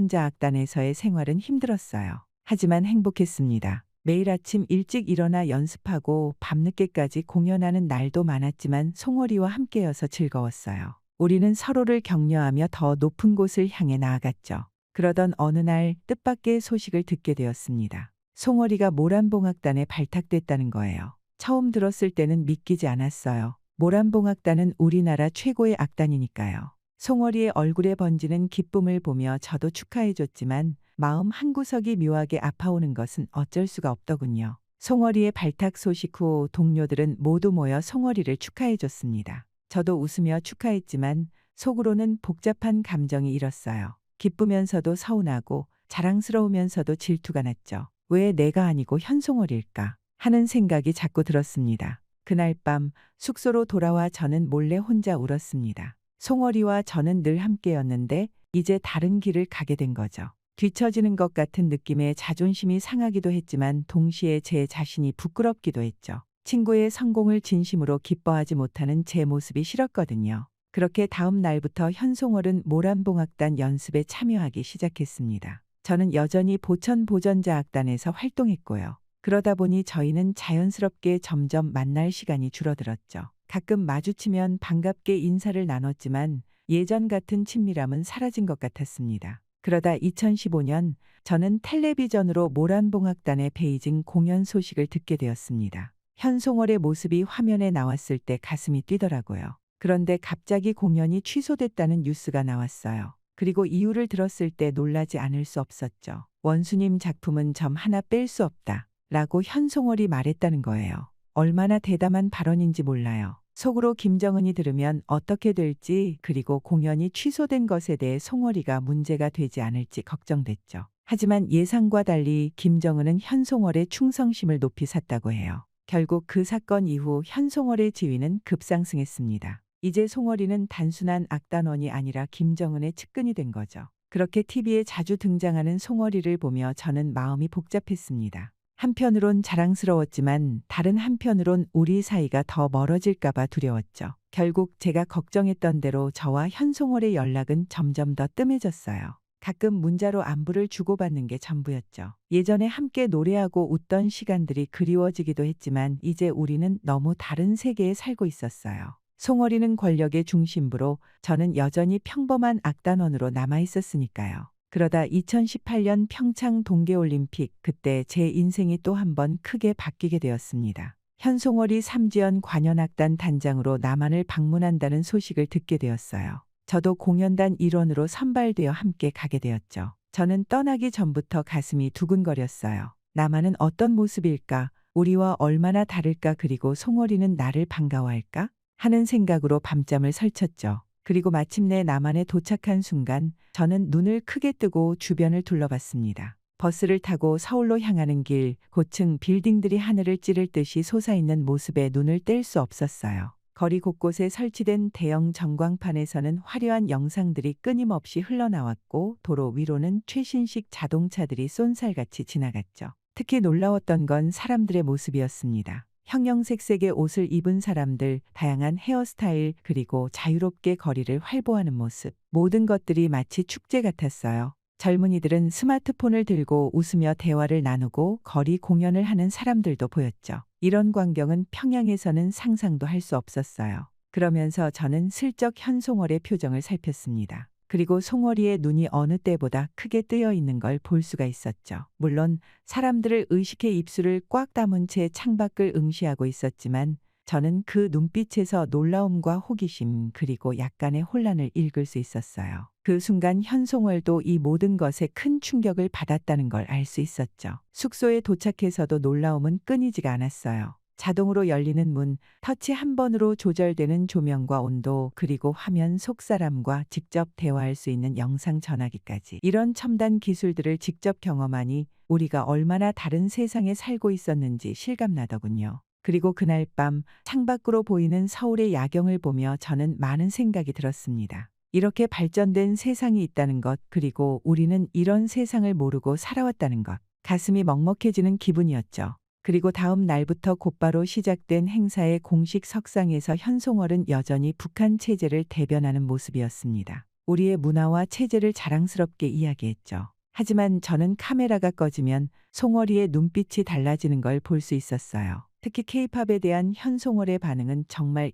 보천보전자악단에서의 생활은 힘들었어요. 하지만 행복했습니다. 매일 아침 일찍 일어나 연습하고 밤늦게까지 공연하는 날도 많았지만 송월이와 함께여서 즐거웠어요. 우리는 서로를 격려하며 더 높은 곳을 향해 나아갔죠. 그러던 어느 날 뜻밖의 소식을 듣게 되었습니다. 송월이가 모란봉악단에 발탁됐다는 거예요. 처음 들었을 때는 믿기지 않았어요. 모란봉악단은 우리나라 최고의 악단이니까요. 송월이의 얼굴에 번지는 기쁨을 보며 저도 축하해줬지만 마음 한구석이 묘하게 아파오는 것은 어쩔 수가 없더군요. 송월이의 발탁 소식 후 동료들은 모두 모여 송월이를 축하해줬습니다. 저도 웃으며 축하했지만 속으로는 복잡한 감정이 일었어요. 기쁘면서도 서운하고 자랑스러우면서도 질투가 났죠. 왜 내가 아니고 현송월일까 하는 생각이 자꾸 들었습니다. 그날 밤 숙소로 돌아와 저는 몰래 혼자 울었습니다. 송월이와 저는 늘 함께였는데 이제 다른 길을 가게 된 거죠. 뒤처지는 것 같은 느낌에 자존심이 상하기도 했지만 동시에 제 자신이 부끄럽기도 했죠. 친구의 성공을 진심으로 기뻐하지 못하는 제 모습이 싫었거든요. 그렇게 다음 날부터 현송월은 모란봉악단 연습에 참여하기 시작했습니다. 저는 여전히 보천보전자악단에서 활동했고요. 그러다 보니 저희는 자연스럽게 점점 만날 시간이 줄어들었죠. 가끔 마주치면 반갑게 인사를 나눴지만 예전 같은 친밀함은 사라진 것 같았습니다. 그러다 2015년 저는 텔레비전으로 모란봉악단의 베이징 공연 소식을 듣게 되었습니다. 현송월의 모습이 화면에 나왔을 때 가슴이 뛰더라고요. 그런데 갑자기 공연이 취소됐다는 뉴스가 나왔어요. 그리고 이유를 들었을 때 놀라지 않을 수 없었죠. 원수님 작품은 점 하나 뺄 수 없다 라고 현송월이 말했다는 거예요. 얼마나 대담한 발언인지 몰라요. 속으로 김정은이 들으면 어떻게 될지 그리고 공연이 취소된 것에 대해 송월이가 문제가 되지 않을지 걱정됐죠. 하지만 예상과 달리 김정은은 현송월의 충성심을 높이 샀다고 해요. 결국 그 사건 이후 현송월의 지위는 급상승했습니다. 이제 송월이는 단순한 악단원이 아니라 김정은의 측근이 된 거죠. 그렇게 TV에 자주 등장하는 송월이를 보며 저는 마음이 복잡했습니다. 한편으론 자랑스러웠지만 다른 한편으론 우리 사이가 더 멀어질까 봐 두려웠죠. 결국 제가 걱정했던 대로 저와 현송월의 연락은 점점 더 뜸해졌어요. 가끔 문자로 안부를 주고받는 게 전부였죠. 예전에 함께 노래하고 웃던 시간들이 그리워지기도 했지만 이제 우리는 너무 다른 세계에 살고 있었어요. 송월이는 권력의 중심부로 저는 여전히 평범한 악단원으로 남아 있었으니까요. 그러다 2018년 평창 동계올림픽, 그때 제 인생이 또 한 번 크게 바뀌게 되었습니다. 현송월이 삼지연 관현악단 단장으로 남한을 방문한다는 소식을 듣게 되었어요. 저도 공연단 일원으로 선발되어 함께 가게 되었죠. 저는 떠나기 전부터 가슴이 두근거렸어요. 남한은 어떤 모습일까? 우리와 얼마나 다를까? 그리고 송월이는 나를 반가워할까? 하는 생각으로 밤잠을 설쳤죠. 그리고 마침내 남한에 도착한 순간 저는 눈을 크게 뜨고 주변을 둘러봤습니다. 버스를 타고 서울로 향하는 길, 고층 빌딩들이 하늘을 찌를 듯이 솟아있는 모습에 눈을 뗄 수 없었어요. 거리 곳곳에 설치된 대형 전광판에서는 화려한 영상들이 끊임없이 흘러나왔고 도로 위로는 최신식 자동차들이 쏜살같이 지나갔죠. 특히 놀라웠던 건 사람들의 모습이었습니다. 형형색색의 옷을 입은 사람들, 다양한 헤어스타일, 그리고 자유롭게 거리를 활보하는 모습. 모든 것들이 마치 축제 같았어요. 젊은이들은 스마트폰을 들고 웃으며 대화를 나누고 거리 공연을 하는 사람들도 보였죠. 이런 광경은 평양에서는 상상도 할 수 없었어요. 그러면서 저는 슬쩍 현송월의 표정을 살폈습니다. 그리고 송월이의 눈이 어느 때보다 크게 뜨여 있는 걸 볼 수가 있었죠. 물론 사람들을 의식해 입술을 꽉 다문 채 창밖을 응시하고 있었지만 저는 그 눈빛에서 놀라움과 호기심 그리고 약간의 혼란을 읽을 수 있었어요. 그 순간 현송월도 이 모든 것에 큰 충격을 받았다는 걸 알 수 있었죠. 숙소에 도착해서도 놀라움은 끊이지가 않았어요. 자동으로 열리는 문, 터치 한 번으로 조절되는 조명과 온도, 그리고 화면 속 사람과 직접 대화할 수 있는 영상 전화기까지. 이런 첨단 기술들을 직접 경험하니 우리가 얼마나 다른 세상에 살고 있었는지 실감나더군요. 그리고 그날 밤 창밖으로 보이는 서울의 야경을 보며 저는 많은 생각이 들었습니다. 이렇게 발전된 세상이 있다는 것, 그리고 우리는 이런 세상을 모르고 살아왔다는 것. 가슴이 먹먹해지는 기분이었죠. 그리고 다음 날부터 곧바로 시작된 행사의 공식 석상에서 현송월은 여전히 북한 체제를 대변하는 모습이었습니다. 우리의 문화와 체제를 자랑스럽게 이야기했죠. 하지만 저는 카메라가 꺼지면 송월이의 눈빛이 달라지는 걸 볼 수 있었어요. 특히 K-팝에 대한 현송월의 반응은 정말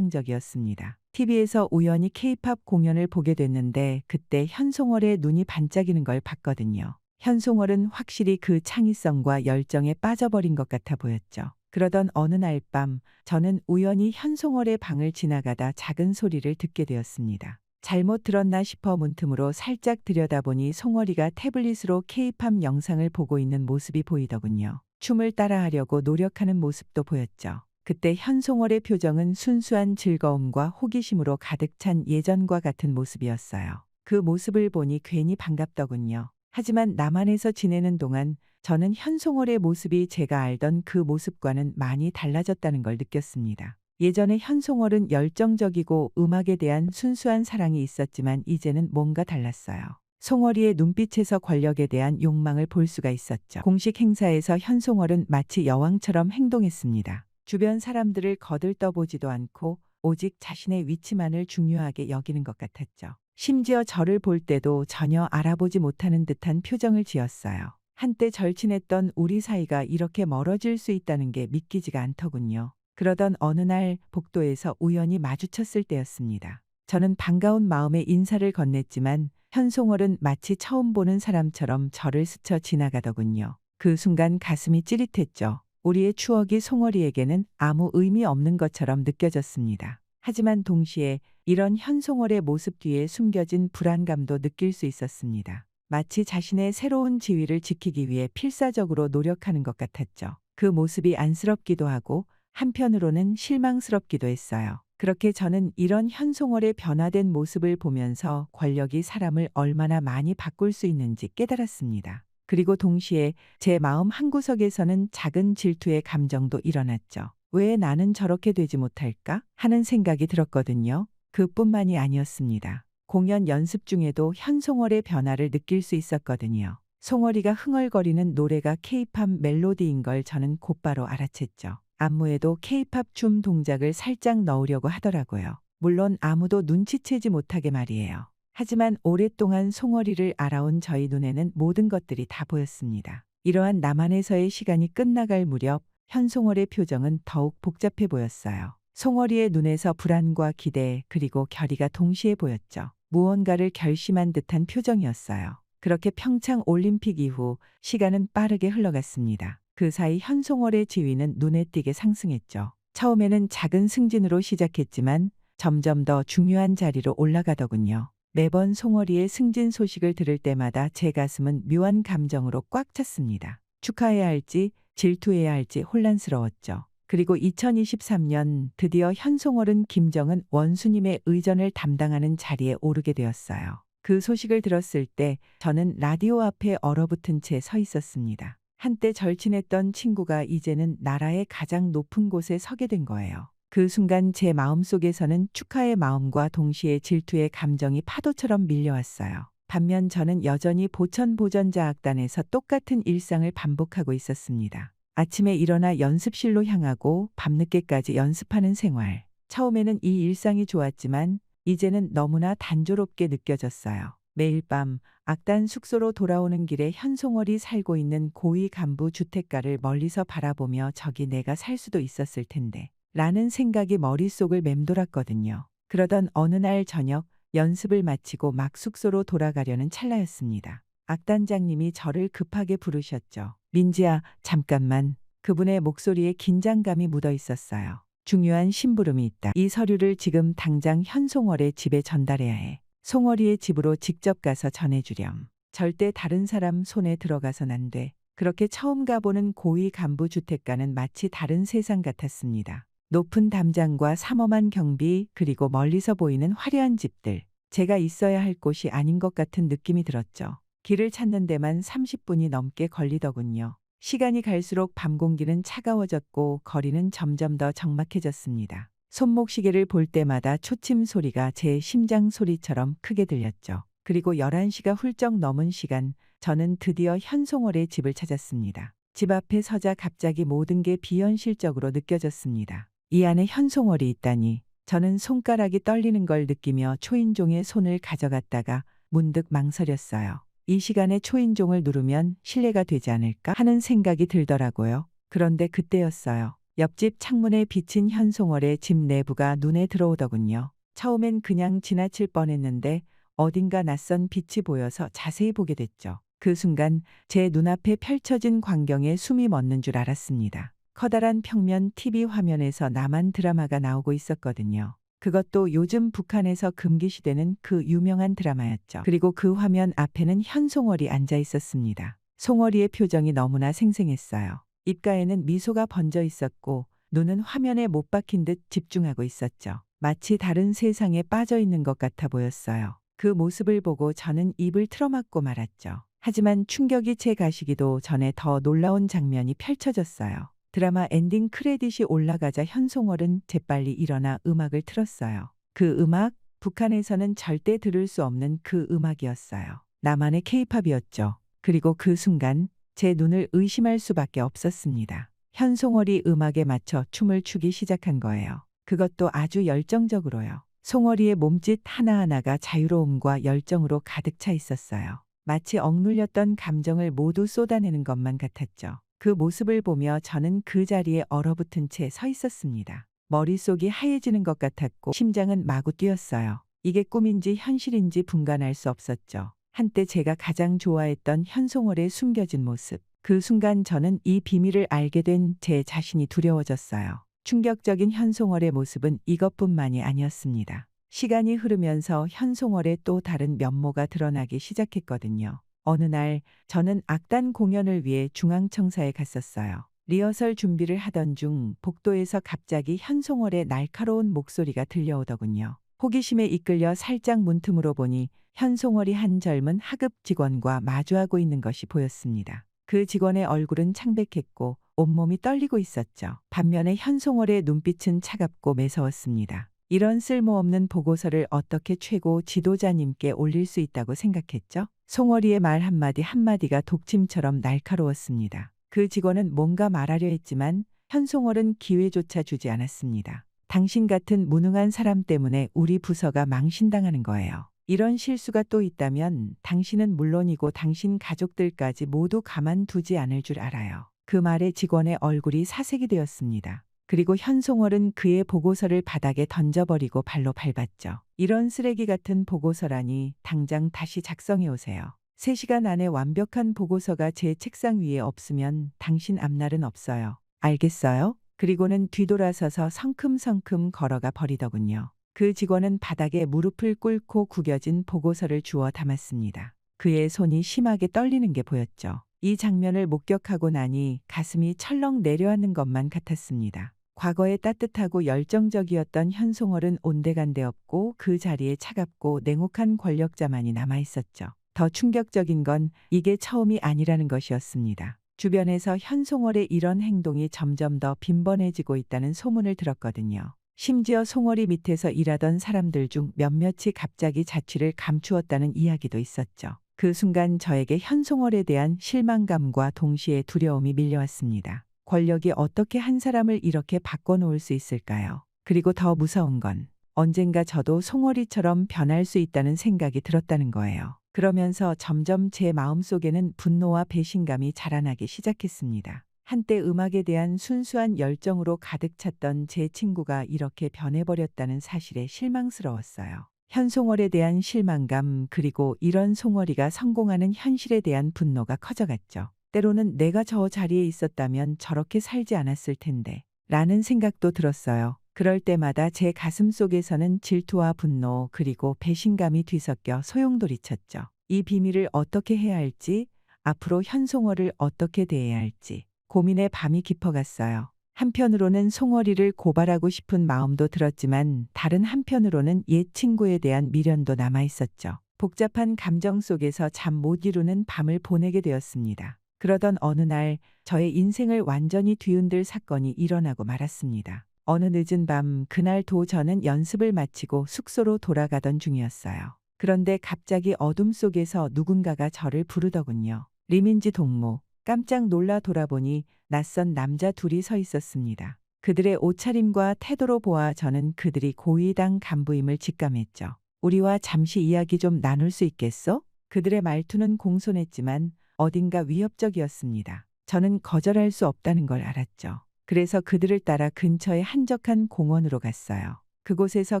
인상적이었습니다. TV에서 우연히 K-팝 공연을 보게 됐는데 그때 현송월의 눈이 반짝이는 걸 봤거든요. 현송월은 확실히 그 창의성과 열정에 빠져버린 것 같아 보였죠. 그러던 어느 날 밤 저는 우연히 현송월의 방을 지나가다 작은 소리를 듣게 되었습니다. 잘못 들었나 싶어 문틈으로 살짝 들여다보니 송월이가 태블릿으로 K-팝 영상을 보고 있는 모습이 보이더군요. 춤을 따라하려고 노력하는 모습도 보였죠. 그때 현송월의 표정은 순수한 즐거움과 호기심으로 가득 찬 예전과 같은 모습이었어요. 그 모습을 보니 괜히 반갑더군요. 하지만 남한에서 지내는 동안 저는 현송월의 모습이 제가 알던 그 모습과는 많이 달라졌다는 걸 느꼈습니다. 예전에 현송월은 열정적이고 음악에 대한 순수한 사랑이 있었지만 이제는 뭔가 달랐어요. 송월이의 눈빛에서 권력에 대한 욕망을 볼 수가 있었죠. 공식 행사에서 현송월은 마치 여왕처럼 행동했습니다. 주변 사람들을 거들떠보지도 않고 오직 자신의 위치만을 중요하게 여기는 것 같았죠. 심지어 저를 볼 때도 전혀 알아보지 못하는 듯한 표정을 지었어요. 한때 절친했던 우리 사이가 이렇게 멀어질 수 있다는 게 믿기지가 않더군요. 그러던 어느 날 복도에서 우연히 마주쳤을 때였습니다. 저는 반가운 마음에 인사를 건넸지만 현송월은 마치 처음 보는 사람처럼 저를 스쳐 지나가더군요. 그 순간 가슴이 찌릿했죠. 우리의 추억이 송월이에게는 아무 의미 없는 것처럼 느껴졌습니다. 하지만 동시에 이런 현송월의 모습 뒤에 숨겨진 불안감도 느낄 수 있었습니다. 마치 자신의 새로운 지위를 지키기 위해 필사적으로 노력하는 것 같았죠. 그 모습이 안쓰럽기도 하고 한편으로는 실망스럽기도 했어요. 그렇게 저는 이런 현송월의 변화된 모습을 보면서 권력이 사람을 얼마나 많이 바꿀 수 있는지 깨달았습니다. 그리고 동시에 제 마음 한구석에서는 작은 질투의 감정도 일어났죠. 왜 나는 저렇게 되지 못할까? 하는 생각이 들었거든요. 그뿐만이 아니었습니다. 공연 연습 중에도 현송월의 변화를 느낄 수 있었거든요. 송월이가 흥얼거리는 노래가 K-팝 멜로디인 걸 저는 곧바로 알아챘죠. 안무에도 K-팝 춤 동작을 살짝 넣으려고 하더라고요. 물론 아무도 눈치채지 못하게 말이에요. 하지만 오랫동안 송월이를 알아온 저희 눈에는 모든 것들이 다 보였습니다. 이러한 나만에서의 시간이 끝나갈 무렵 현송월의 표정은 더욱 복잡해 보였어요. 송월이의 눈에서 불안과 기대 그리고 결의가 동시에 보였죠. 무언가를 결심한 듯한 표정이었어요. 그렇게 평창 올림픽 이후 시간은 빠르게 흘러갔습니다. 그 사이 현송월의 지위는 눈에 띄게 상승했죠. 처음에는 작은 승진으로 시작했지만 점점 더 중요한 자리로 올라가더군요. 매번 송월이의 승진 소식을 들을 때마다 제 가슴은 묘한 감정으로 꽉 찼습니다. 축하해야 할지 질투해야 할지 혼란스러웠죠. 그리고 2023년 드디어 현송월은 김정은 원수님의 의전을 담당하는 자리에 오르게 되었어요. 그 소식을 들었을 때 저는 라디오 앞에 얼어붙은 채 서 있었습니다. 한때 절친했던 친구가 이제는 나라의 가장 높은 곳에 서게 된 거예요. 그 순간 제 마음속에서는 축하의 마음과 동시에 질투의 감정이 파도처럼 밀려왔어요. 반면 저는 여전히 보천보전자악단에서 똑같은 일상을 반복하고 있었습니다. 아침에 일어나 연습실로 향하고 밤늦게까지 연습하는 생활. 처음에는 이 일상이 좋았지만 이제는 너무나 단조롭게 느껴졌어요. 매일 밤 악단 숙소로 돌아오는 길에 현송월이 살고 있는 고위 간부 주택가를 멀리서 바라보며 저기 내가 살 수도 있었을 텐데 라는 생각이 머릿속을 맴돌았거든요. 그러던 어느 날 저녁 연습을 마치고 막 숙소로 돌아가려는 찰나였습니다. 악단장님이 저를 급하게 부르셨죠. 민지야, 잠깐만. 그분의 목소리에 긴장감이 묻어 있었어요. 중요한 심부름이 있다. 이 서류를 지금 당장 현송월의 집에 전달해야 해. 송월이의 집으로 직접 가서 전해주렴. 절대 다른 사람 손에 들어가선 안 돼. 그렇게 처음 가보는 고위 간부 주택가는 마치 다른 세상 같았습니다. 높은 담장과 삼엄한 경비 그리고 멀리서 보이는 화려한 집들. 제가 있어야 할 곳이 아닌 것 같은 느낌이 들었죠. 길을 찾는 데만 30분이 넘게 걸리더군요. 시간이 갈수록 밤 공기는 차가워졌고 거리는 점점 더 적막해졌습니다. 손목시계를 볼 때마다 초침 소리가 제 심장 소리처럼 크게 들렸죠. 그리고 11시가 훌쩍 넘은 시간, 저는 드디어 현송월의 집을 찾았습니다. 집 앞에 서자 갑자기 모든 게 비현실적으로 느껴졌습니다. 이 안에 현송월이 있다니. 저는 손가락이 떨리는 걸 느끼며 초인종의 손을 가져갔다가 문득 망설였어요. 이 시간에 초인종을 누르면 실례가 되지 않을까 하는 생각이 들더라고요. 그런데 그때였어요. 옆집 창문에 비친 현송월의 집 내부가 눈에 들어오더군요. 처음엔 그냥 지나칠 뻔했는데 어딘가 낯선 빛이 보여서 자세히 보게 됐죠. 그 순간 제 눈앞에 펼쳐진 광경에 숨이 멎는 줄 알았습니다. 커다란 평면 TV 화면에서 남한 드라마가 나오고 있었거든요. 그것도 요즘 북한에서 금기시되는 그 유명한 드라마였죠. 그리고 그 화면 앞에는 현송월이 앉아 있었습니다. 송월이의 표정이 너무나 생생했어요. 입가에는 미소가 번져 있었고 눈은 화면에 못 박힌 듯 집중하고 있었죠. 마치 다른 세상에 빠져 있는 것 같아 보였어요. 그 모습을 보고 저는 입을 틀어막고 말았죠. 하지만 충격이 제 가시기도 전에 더 놀라운 장면이 펼쳐졌어요. 드라마 엔딩 크레딧이 올라가자 현송월은 재빨리 일어나 음악을 틀었어요. 그 음악, 북한에서는 절대 들을 수 없는 그 음악이었어요. 나만의 케이팝이었죠. 그리고 그 순간 제 눈을 의심할 수밖에 없었습니다. 현송월이 음악에 맞춰 춤을 추기 시작한 거예요. 그것도 아주 열정적으로요. 송월이의 몸짓 하나하나가 자유로움과 열정으로 가득 차 있었어요. 마치 억눌렸던 감정을 모두 쏟아내는 것만 같았죠. 그 모습을 보며 저는 그 자리에 얼어붙은 채 서 있었습니다. 머릿속이 하얘지는 것 같았고 심장은 마구 뛰었어요. 이게 꿈인지 현실인지 분간할 수 없었죠. 한때 제가 가장 좋아했던 현송월의 숨겨진 모습. 그 순간 저는 이 비밀을 알게 된 제 자신이 두려워졌어요. 충격적인 현송월의 모습은 이것뿐만이 아니었습니다. 시간이 흐르면서 현송월의 또 다른 면모가 드러나기 시작했거든요. 어느 날 저는 악단 공연을 위해 중앙청사에 갔었어요. 리허설 준비를 하던 중 복도에서 갑자기 현송월의 날카로운 목소리가 들려오더군요. 호기심에 이끌려 살짝 문틈으로 보니 현송월이 한 젊은 하급 직원과 마주하고 있는 것이 보였습니다. 그 직원의 얼굴은 창백했고 온몸이 떨리고 있었죠. 반면에 현송월의 눈빛은 차갑고 매서웠습니다. 이런 쓸모없는 보고서를 어떻게 최고 지도자님께 올릴 수 있다고 생각했죠? 송월이의 말 한마디 한마디가 독침처럼 날카로웠습니다. 그 직원은 뭔가 말하려 했지만 현송월은 기회조차 주지 않았습니다. 당신 같은 무능한 사람 때문에 우리 부서가 망신당하는 거예요. 이런 실수가 또 있다면 당신은 물론이고 당신 가족들까지 모두 가만두지 않을 줄 알아요. 그 말에 직원의 얼굴이 사색이 되었습니다. 그리고 현송월은 그의 보고서를 바닥에 던져버리고 발로 밟았죠. 이런 쓰레기 같은 보고서라니 당장 다시 작성해 오세요. 3시간 안에 완벽한 보고서가 제 책상 위에 없으면 당신 앞날은 없어요. 알겠어요? 그리고는 뒤돌아서서 성큼성큼 걸어가 버리더군요. 그 직원은 바닥에 무릎을 꿇고 구겨진 보고서를 주워 담았습니다. 그의 손이 심하게 떨리는 게 보였죠. 이 장면을 목격하고 나니 가슴이 철렁 내려앉는 것만 같았습니다. 과거에 따뜻하고 열정적이었던 현송월은 온데간데 없고 그 자리에 차갑고 냉혹한 권력자만이 남아있었죠. 더 충격적인 건 이게 처음이 아니라는 것이었습니다. 주변에서 현송월의 이런 행동이 점점 더 빈번해지고 있다는 소문을 들었거든요. 심지어 송월이 밑에서 일하던 사람들 중 몇몇이 갑자기 자취를 감추었다는 이야기도 있었죠. 그 순간 저에게 현송월에 대한 실망감과 동시에 두려움이 밀려왔습니다. 권력이 어떻게 한 사람을 이렇게 바꿔놓을 수 있을까요? 그리고 더 무서운 건 언젠가 저도 송월이처럼 변할 수 있다는 생각이 들었다는 거예요. 그러면서 점점 제 마음속에는 분노와 배신감이 자라나기 시작했습니다. 한때 음악에 대한 순수한 열정으로 가득 찼던 제 친구가 이렇게 변해버렸다는 사실에 실망스러웠어요. 현송월에 대한 실망감, 그리고 이런 송월이가 성공하는 현실에 대한 분노가 커져갔죠. 때로는 내가 저 자리에 있었다면 저렇게 살지 않았을 텐데 라는 생각도 들었어요. 그럴 때마다 제 가슴 속에서는 질투와 분노, 그리고 배신감이 뒤섞여 소용돌이쳤죠. 이 비밀을 어떻게 해야 할지, 앞으로 현송월을 어떻게 대해야 할지 고민의 밤이 깊어갔어요. 한편으로는 송월이를 고발하고 싶은 마음도 들었지만 다른 한편으로는 옛 친구에 대한 미련도 남아있었죠. 복잡한 감정 속에서 잠 못 이루는 밤을 보내게 되었습니다. 그러던 어느 날 저의 인생을 완전히 뒤흔들 사건이 일어나고 말았습니다. 어느 늦은 밤, 그날 저는 연습을 마치고 숙소로 돌아가던 중이었어요. 그런데 갑자기 어둠 속에서 누군가가 저를 부르더군요. 리민지 동무. 깜짝 놀라 돌아보니 낯선 남자 둘이 서 있었습니다. 그들의 옷차림과 태도로 보아 저는 그들이 고위당 간부임을 직감했죠. 우리와 잠시 이야기 좀 나눌 수 있겠어? 그들의 말투는 공손했지만 어딘가 위협적이었습니다. 저는 거절할 수 없다는 걸 알았죠. 그래서 그들을 따라 근처의 한적한 공원으로 갔어요. 그곳에서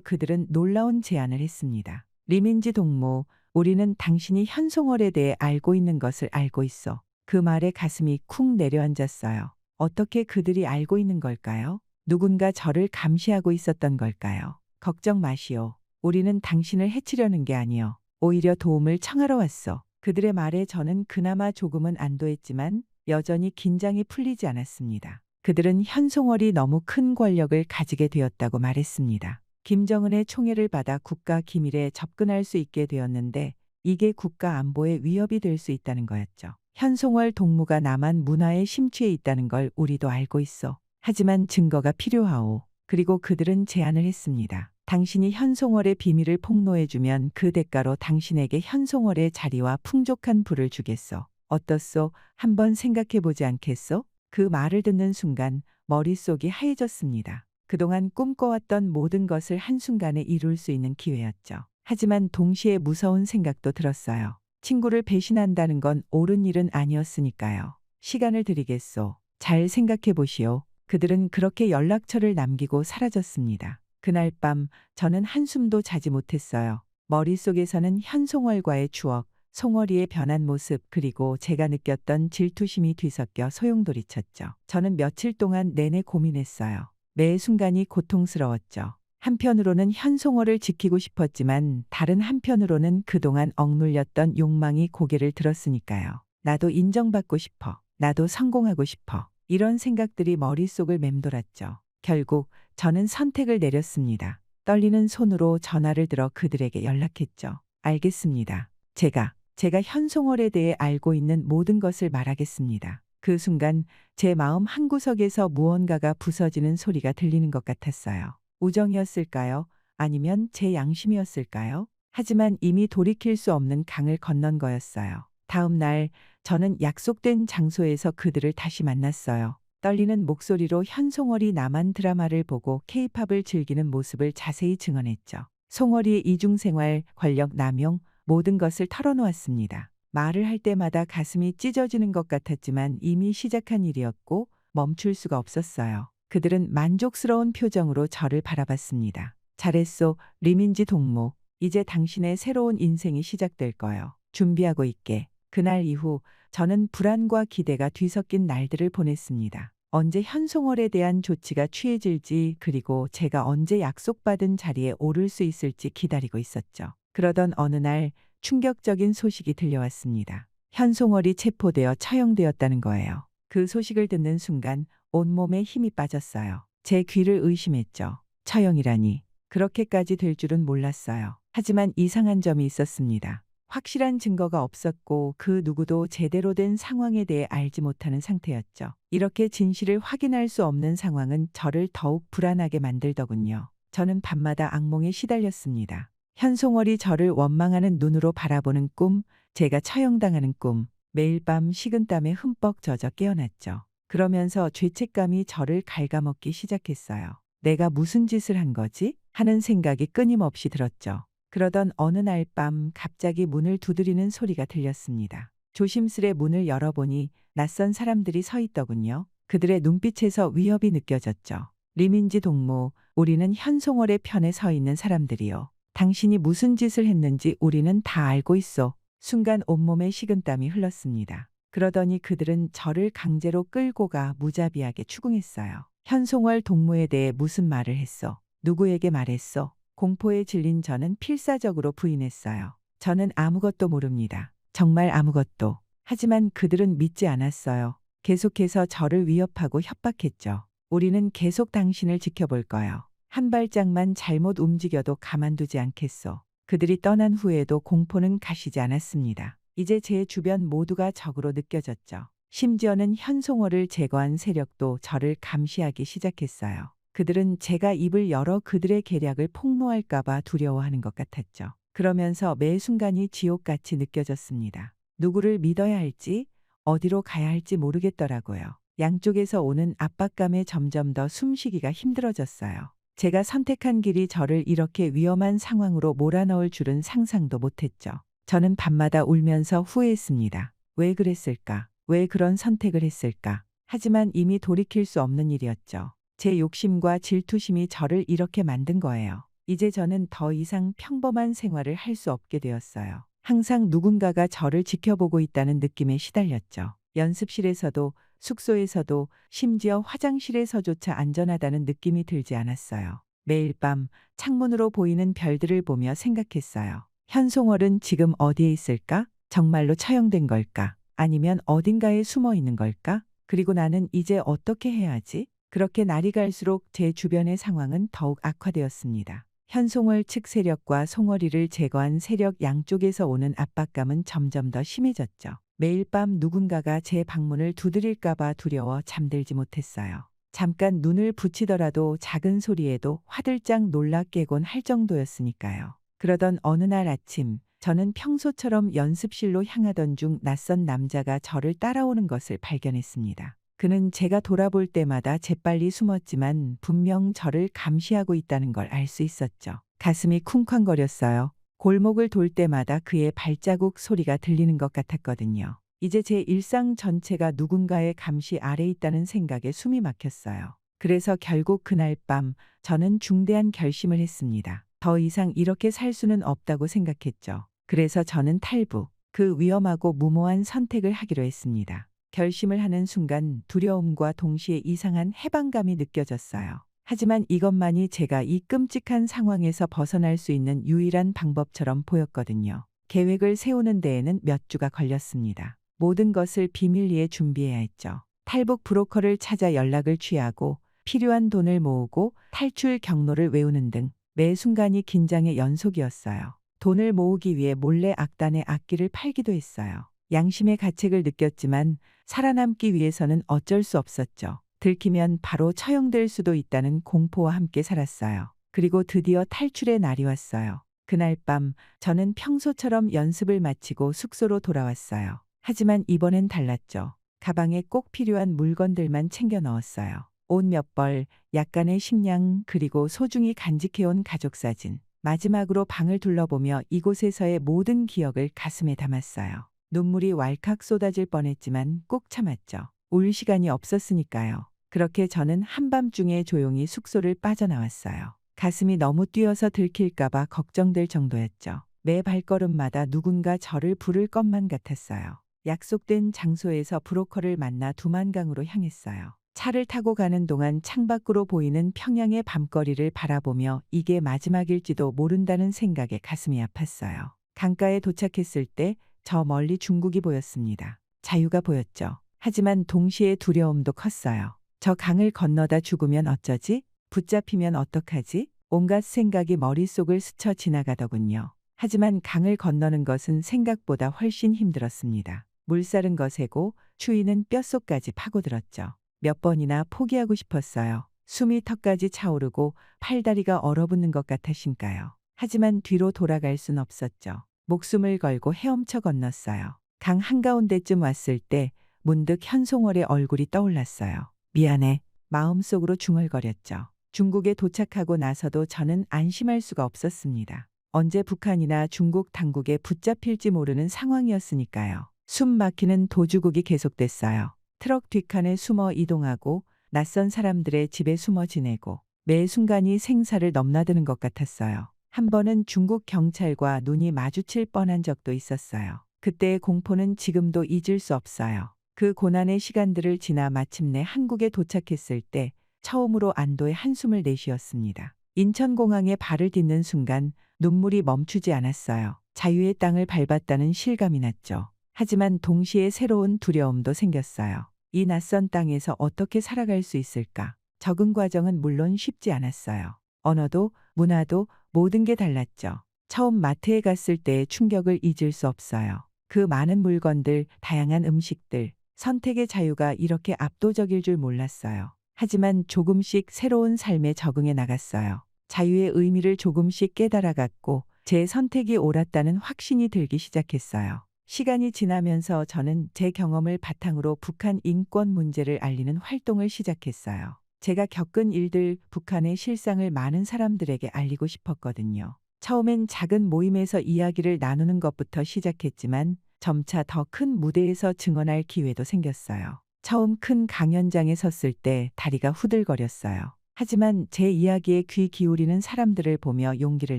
그들은 놀라운 제안을 했습니다. 리민지 동무, 우리는 당신이 현송월에 대해 알고 있는 것을 알고 있어. 그 말에 가슴이 쿵 내려앉았어요. 어떻게 그들이 알고 있는 걸까요? 누군가 저를 감시하고 있었던 걸까요? 걱정 마시오. 우리는 당신을 해치려는 게 아니요. 오히려 도움을 청하러 왔어. 그들의 말에 저는 그나마 조금은 안도했지만 여전히 긴장이 풀리지 않았습니다. 그들은 현송월이 너무 큰 권력을 가지게 되었다고 말했습니다. 김정은의 총애를 받아 국가 기밀에 접근할 수 있게 되었는데 이게 국가 안보에 위협이 될 수 있다는 거였죠. 현송월 동무가 남한 문화에 심취해 있다는 걸 우리도 알고 있어. 하지만 증거가 필요하오. 그리고 그들은 제안을 했습니다. 당신이 현송월의 비밀을 폭로해주면 그 대가로 당신에게 현송월의 자리와 풍족한 부를 주겠어. 어떻소? 한번 생각해보지 않겠소? 그 말을 듣는 순간 머릿속이 하얘졌습니다. 그동안 꿈꿔왔던 모든 것을 한순간에 이룰 수 있는 기회였죠. 하지만 동시에 무서운 생각도 들었어요. 친구를 배신한다는 건 옳은 일은 아니었으니까요. 시간을 드리겠소. 잘 생각해 보시오. 그들은 그렇게 연락처를 남기고 사라졌습니다. 그날 밤 저는 한숨도 자지 못했어요. 머릿속에서는 현송월과의 추억, 송월이의 변한 모습, 그리고 제가 느꼈던 질투심이 뒤섞여 소용돌이쳤죠. 저는 며칠 동안 내내 고민했어요. 매 순간이 고통스러웠죠. 한편으로는 현송월을 지키고 싶었지만 다른 한편으로는 그동안 억눌렸던 욕망이 고개를 들었으니까요. 나도 인정받고 싶어. 나도 성공하고 싶어. 이런 생각들이 머릿속을 맴돌았죠. 결국 저는 선택을 내렸습니다. 떨리는 손으로 전화를 들어 그들에게 연락했죠. 알겠습니다. 제가 현송월에 대해 알고 있는 모든 것을 말하겠습니다. 그 순간 제 마음 한구석에서 무언가가 부서지는 소리가 들리는 것 같았어요. 우정이었을까요? 아니면 제 양심이었을까요? 하지만 이미 돌이킬 수 없는 강을 건넌 거였어요. 다음 날 저는 약속된 장소에서 그들을 다시 만났어요. 떨리는 목소리로 현송월이 남한 드라마를 보고 케이팝을 즐기는 모습을 자세히 증언했죠. 송월이의 이중생활, 권력 남용, 모든 것을 털어놓았습니다. 말을 할 때마다 가슴이 찢어지는 것 같았지만 이미 시작한 일이었고 멈출 수가 없었어요. 그들은 만족스러운 표정으로 저를 바라봤습니다. 잘했소, 리민지 동무. 이제 당신의 새로운 인생이 시작될 거요. 준비하고 있게. 그날 이후 저는 불안과 기대가 뒤섞인 날들을 보냈습니다. 언제 현송월에 대한 조치가 취해질지, 그리고 제가 언제 약속받은 자리에 오를 수 있을지 기다리고 있었죠. 그러던 어느 날 충격적인 소식이 들려왔습니다. 현송월이 체포되어 처형되었다는 거예요. 그 소식을 듣는 순간 온몸에 힘이 빠졌어요. 제 귀를 의심했죠. 처형이라니. 그렇게까지 될 줄은 몰랐어요. 하지만 이상한 점이 있었습니다. 확실한 증거가 없었고 그 누구도 제대로 된 상황에 대해 알지 못하는 상태였죠. 이렇게 진실을 확인할 수 없는 상황은 저를 더욱 불안하게 만들더군요. 저는 밤마다 악몽에 시달렸습니다. 현송월이 저를 원망하는 눈으로 바라보는 꿈, 제가 처형당하는 꿈, 매일 밤 식은땀에 흠뻑 젖어 깨어났죠. 그러면서 죄책감이 저를 갉아먹기 시작했어요. 내가 무슨 짓을 한 거지? 하는 생각이 끊임없이 들었죠. 그러던 어느 날 밤 갑자기 문을 두드리는 소리가 들렸습니다. 조심스레 문을 열어보니 낯선 사람들이 서 있더군요. 그들의 눈빛에서 위협이 느껴졌죠. 리민지 동무, 우리는 현송월의 편에 서 있는 사람들이요. 당신이 무슨 짓을 했는지 우리는 다 알고 있어. 순간 온몸에 식은땀이 흘렀습니다. 그러더니 그들은 저를 강제로 끌고 가 무자비하게 추궁했어요. 현송월 동무에 대해 무슨 말을 했어? 누구에게 말했어? 공포에 질린 저는 필사적으로 부인했어요. 저는 아무것도 모릅니다. 정말 아무것도. 하지만 그들은 믿지 않았어요. 계속해서 저를 위협하고 협박했죠. 우리는 계속 당신을 지켜볼 거요. 한 발짝만 잘못 움직여도 가만두지 않겠소. 그들이 떠난 후에도 공포는 가시지 않았습니다. 이제 제 주변 모두가 적으로 느껴졌죠. 심지어는 현송월을 제거한 세력도 저를 감시하기 시작했어요. 그들은 제가 입을 열어 그들의 계략을 폭로할까봐 두려워하는 것 같았죠. 그러면서 매 순간이 지옥같이 느껴졌습니다. 누구를 믿어야 할지, 어디로 가야 할지 모르겠더라고요. 양쪽에서 오는 압박감에 점점 더 숨쉬기가 힘들어졌어요. 제가 선택한 길이 저를 이렇게 위험한 상황으로 몰아넣을 줄은 상상도 못했죠. 저는 밤마다 울면서 후회했습니다. 왜 그랬을까? 왜 그런 선택을 했을까? 하지만 이미 돌이킬 수 없는 일이었죠. 제 욕심과 질투심이 저를 이렇게 만든 거예요. 이제 저는 더 이상 평범한 생활을 할 수 없게 되었어요. 항상 누군가가 저를 지켜보고 있다는 느낌에 시달렸죠. 연습실에서도, 숙소에서도, 심지어 화장실에서조차 안전하다는 느낌이 들지 않았어요. 매일 밤 창문으로 보이는 별들을 보며 생각했어요. 현송월은 지금 어디에 있을까? 정말로 처형된 걸까? 아니면 어딘가에 숨어 있는 걸까? 그리고 나는 이제 어떻게 해야 하지? 그렇게 날이 갈수록 제 주변의 상황은 더욱 악화되었습니다. 현송월 측 세력과 송월이를 제거한 세력 양쪽에서 오는 압박감은 점점 더 심해졌죠. 매일 밤 누군가가 제 방문을 두드릴까봐 두려워 잠들지 못했어요. 잠깐 눈을 붙이더라도 작은 소리에도 화들짝 놀라 깨곤 할 정도였으니까요. 그러던 어느 날 아침, 저는 평소처럼 연습실로 향하던 중 낯선 남자가 저를 따라오는 것을 발견했습니다. 그는 제가 돌아볼 때마다 재빨리 숨었지만 분명 저를 감시하고 있다는 걸 알 수 있었죠. 가슴이 쿵쾅거렸어요. 골목을 돌 때마다 그의 발자국 소리가 들리는 것 같았거든요. 이제 제 일상 전체가 누군가의 감시 아래 있다는 생각에 숨이 막혔어요. 그래서 결국 그날 밤 저는 중대한 결심을 했습니다. 더 이상 이렇게 살 수는 없다고 생각했죠. 그래서 저는 탈북, 그 위험하고 무모한 선택을 하기로 했습니다. 결심을 하는 순간 두려움과 동시에 이상한 해방감이 느껴졌어요. 하지만 이것만이 제가 이 끔찍한 상황에서 벗어날 수 있는 유일한 방법처럼 보였거든요. 계획을 세우는 데에는 몇 주가 걸렸습니다. 모든 것을 비밀리에 준비해야 했죠. 탈북 브로커를 찾아 연락을 취하고 필요한 돈을 모으고 탈출 경로를 외우는 등 매 순간이 긴장의 연속이었어요. 돈을 모으기 위해 몰래 악단의 악기를 팔기도 했어요. 양심의 가책을 느꼈지만 살아남기 위해서는 어쩔 수 없었죠. 들키면 바로 처형될 수도 있다는 공포와 함께 살았어요. 그리고 드디어 탈출의 날이 왔어요. 그날 밤 저는 평소처럼 연습을 마치고 숙소로 돌아왔어요. 하지만 이번엔 달랐죠. 가방에 꼭 필요한 물건들만 챙겨 넣었어요. 옷 몇 벌, 약간의 식량, 그리고 소중히 간직해온 가족 사진. 마지막으로 방을 둘러보며 이곳에서의 모든 기억을 가슴에 담았어요. 눈물이 왈칵 쏟아질 뻔했지만 꼭 참았죠. 울 시간이 없었으니까요. 그렇게 저는 한밤중에 조용히 숙소를 빠져나왔어요. 가슴이 너무 뛰어서 들킬까봐 걱정될 정도였죠. 매 발걸음마다 누군가 저를 부를 것만 같았어요. 약속된 장소에서 브로커를 만나 두만강으로 향했어요. 차를 타고 가는 동안 창밖으로 보이는 평양의 밤거리를 바라보며 이게 마지막일지도 모른다는 생각에 가슴이 아팠어요. 강가에 도착했을 때 저 멀리 중국이 보였습니다. 자유가 보였죠. 하지만 동시에 두려움도 컸어요. 저 강을 건너다 죽으면 어쩌지? 붙잡히면 어떡하지? 온갖 생각이 머릿속을 스쳐 지나가더군요. 하지만 강을 건너는 것은 생각보다 훨씬 힘들었습니다. 물살은 거세고 추위는 뼛속까지 파고들었죠. 몇 번이나 포기하고 싶었어요. 숨이 턱까지 차오르고 팔다리가 얼어붙는 것 같으신가요? 하지만 뒤로 돌아갈 순 없었죠. 목숨을 걸고 헤엄쳐 건넜어요. 강 한가운데쯤 왔을 때 문득 현송월의 얼굴이 떠올랐어요. 미안해. 마음속으로 중얼거렸죠. 중국에 도착하고 나서도 저는 안심할 수가 없었습니다. 언제 북한이나 중국 당국에 붙잡힐지 모르는 상황이었으니까요. 숨 막히는 도주국이 계속됐어요. 트럭 뒷칸에 숨어 이동하고 낯선 사람들의 집에 숨어 지내고 매 순간이 생사를 넘나드는 것 같았어요. 한 번은 중국 경찰과 눈이 마주칠 뻔한 적도 있었어요. 그때의 공포는 지금도 잊을 수 없어요. 그 고난의 시간들을 지나 마침내 한국에 도착했을 때 처음으로 안도의 한숨을 내쉬었습니다. 인천공항에 발을 딛는 순간 눈물이 멈추지 않았어요. 자유의 땅을 밟았다는 실감이 났죠. 하지만 동시에 새로운 두려움도 생겼어요. 이 낯선 땅에서 어떻게 살아갈 수 있을까? 적응 과정은 물론 쉽지 않았어요. 언어도 문화도 모든 게 달랐죠. 처음 마트에 갔을 때의 충격을 잊을 수 없어요. 그 많은 물건들, 다양한 음식들, 선택의 자유가 이렇게 압도적일 줄 몰랐어요. 하지만 조금씩 새로운 삶에 적응해 나갔어요. 자유의 의미를 조금씩 깨달아갔고 제 선택이 옳았다는 확신이 들기 시작했어요. 시간이 지나면서 저는 제 경험을 바탕으로 북한 인권 문제를 알리는 활동을 시작했어요. 제가 겪은 일들, 북한의 실상을 많은 사람들에게 알리고 싶었거든요. 처음엔 작은 모임에서 이야기를 나누는 것부터 시작했지만 점차 더 큰 무대에서 증언할 기회도 생겼어요. 처음 큰 강연장에 섰을 때 다리가 후들거렸어요. 하지만 제 이야기에 귀 기울이는 사람들을 보며 용기를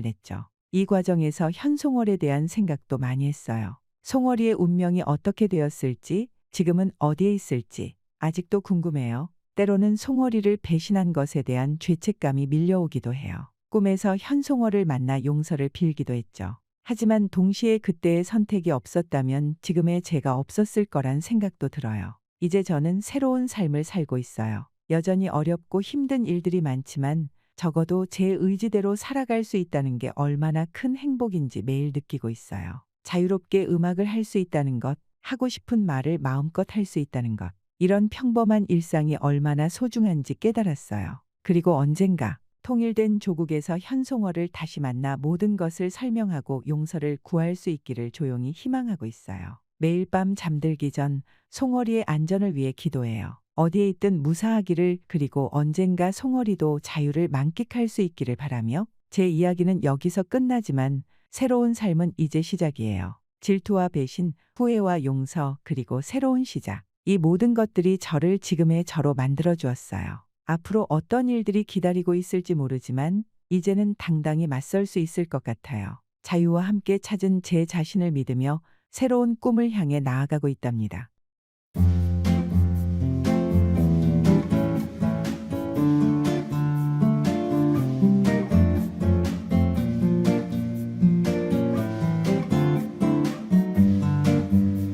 냈죠. 이 과정에서 현송월에 대한 생각도 많이 했어요. 송월이의 운명이 어떻게 되었을지, 지금은 어디에 있을지 아직도 궁금해요. 때로는 송월이를 배신한 것에 대한 죄책감이 밀려오기도 해요. 꿈에서 현송월을 만나 용서를 빌기도 했죠. 하지만 동시에 그때의 선택이 없었다면 지금의 제가 없었을 거란 생각도 들어요. 이제 저는 새로운 삶을 살고 있어요. 여전히 어렵고 힘든 일들이 많지만 적어도 제 의지대로 살아갈 수 있다는 게 얼마나 큰 행복인지 매일 느끼고 있어요. 자유롭게 음악을 할 수 있다는 것, 하고 싶은 말을 마음껏 할 수 있다는 것, 이런 평범한 일상이 얼마나 소중한지 깨달았어요. 그리고 언젠가 통일된 조국에서 현송월을 다시 만나 모든 것을 설명하고 용서를 구할 수 있기를 조용히 희망하고 있어요. 매일 밤 잠들기 전 송월이의 안전을 위해 기도해요. 어디에 있든 무사하기를, 그리고 언젠가 송월이도 자유를 만끽할 수 있기를 바라며 제 이야기는 여기서 끝나지만 새로운 삶은 이제 시작이에요. 질투와 배신, 후회와 용서, 그리고 새로운 시작. 이 모든 것들이 저를 지금의 저로 만들어 주었어요. 앞으로 어떤 일들이 기다리고 있을지 모르지만 이제는 당당히 맞설 수 있을 것 같아요. 자유와 함께 찾은 제 자신을 믿으며 새로운 꿈을 향해 나아가고 있답니다.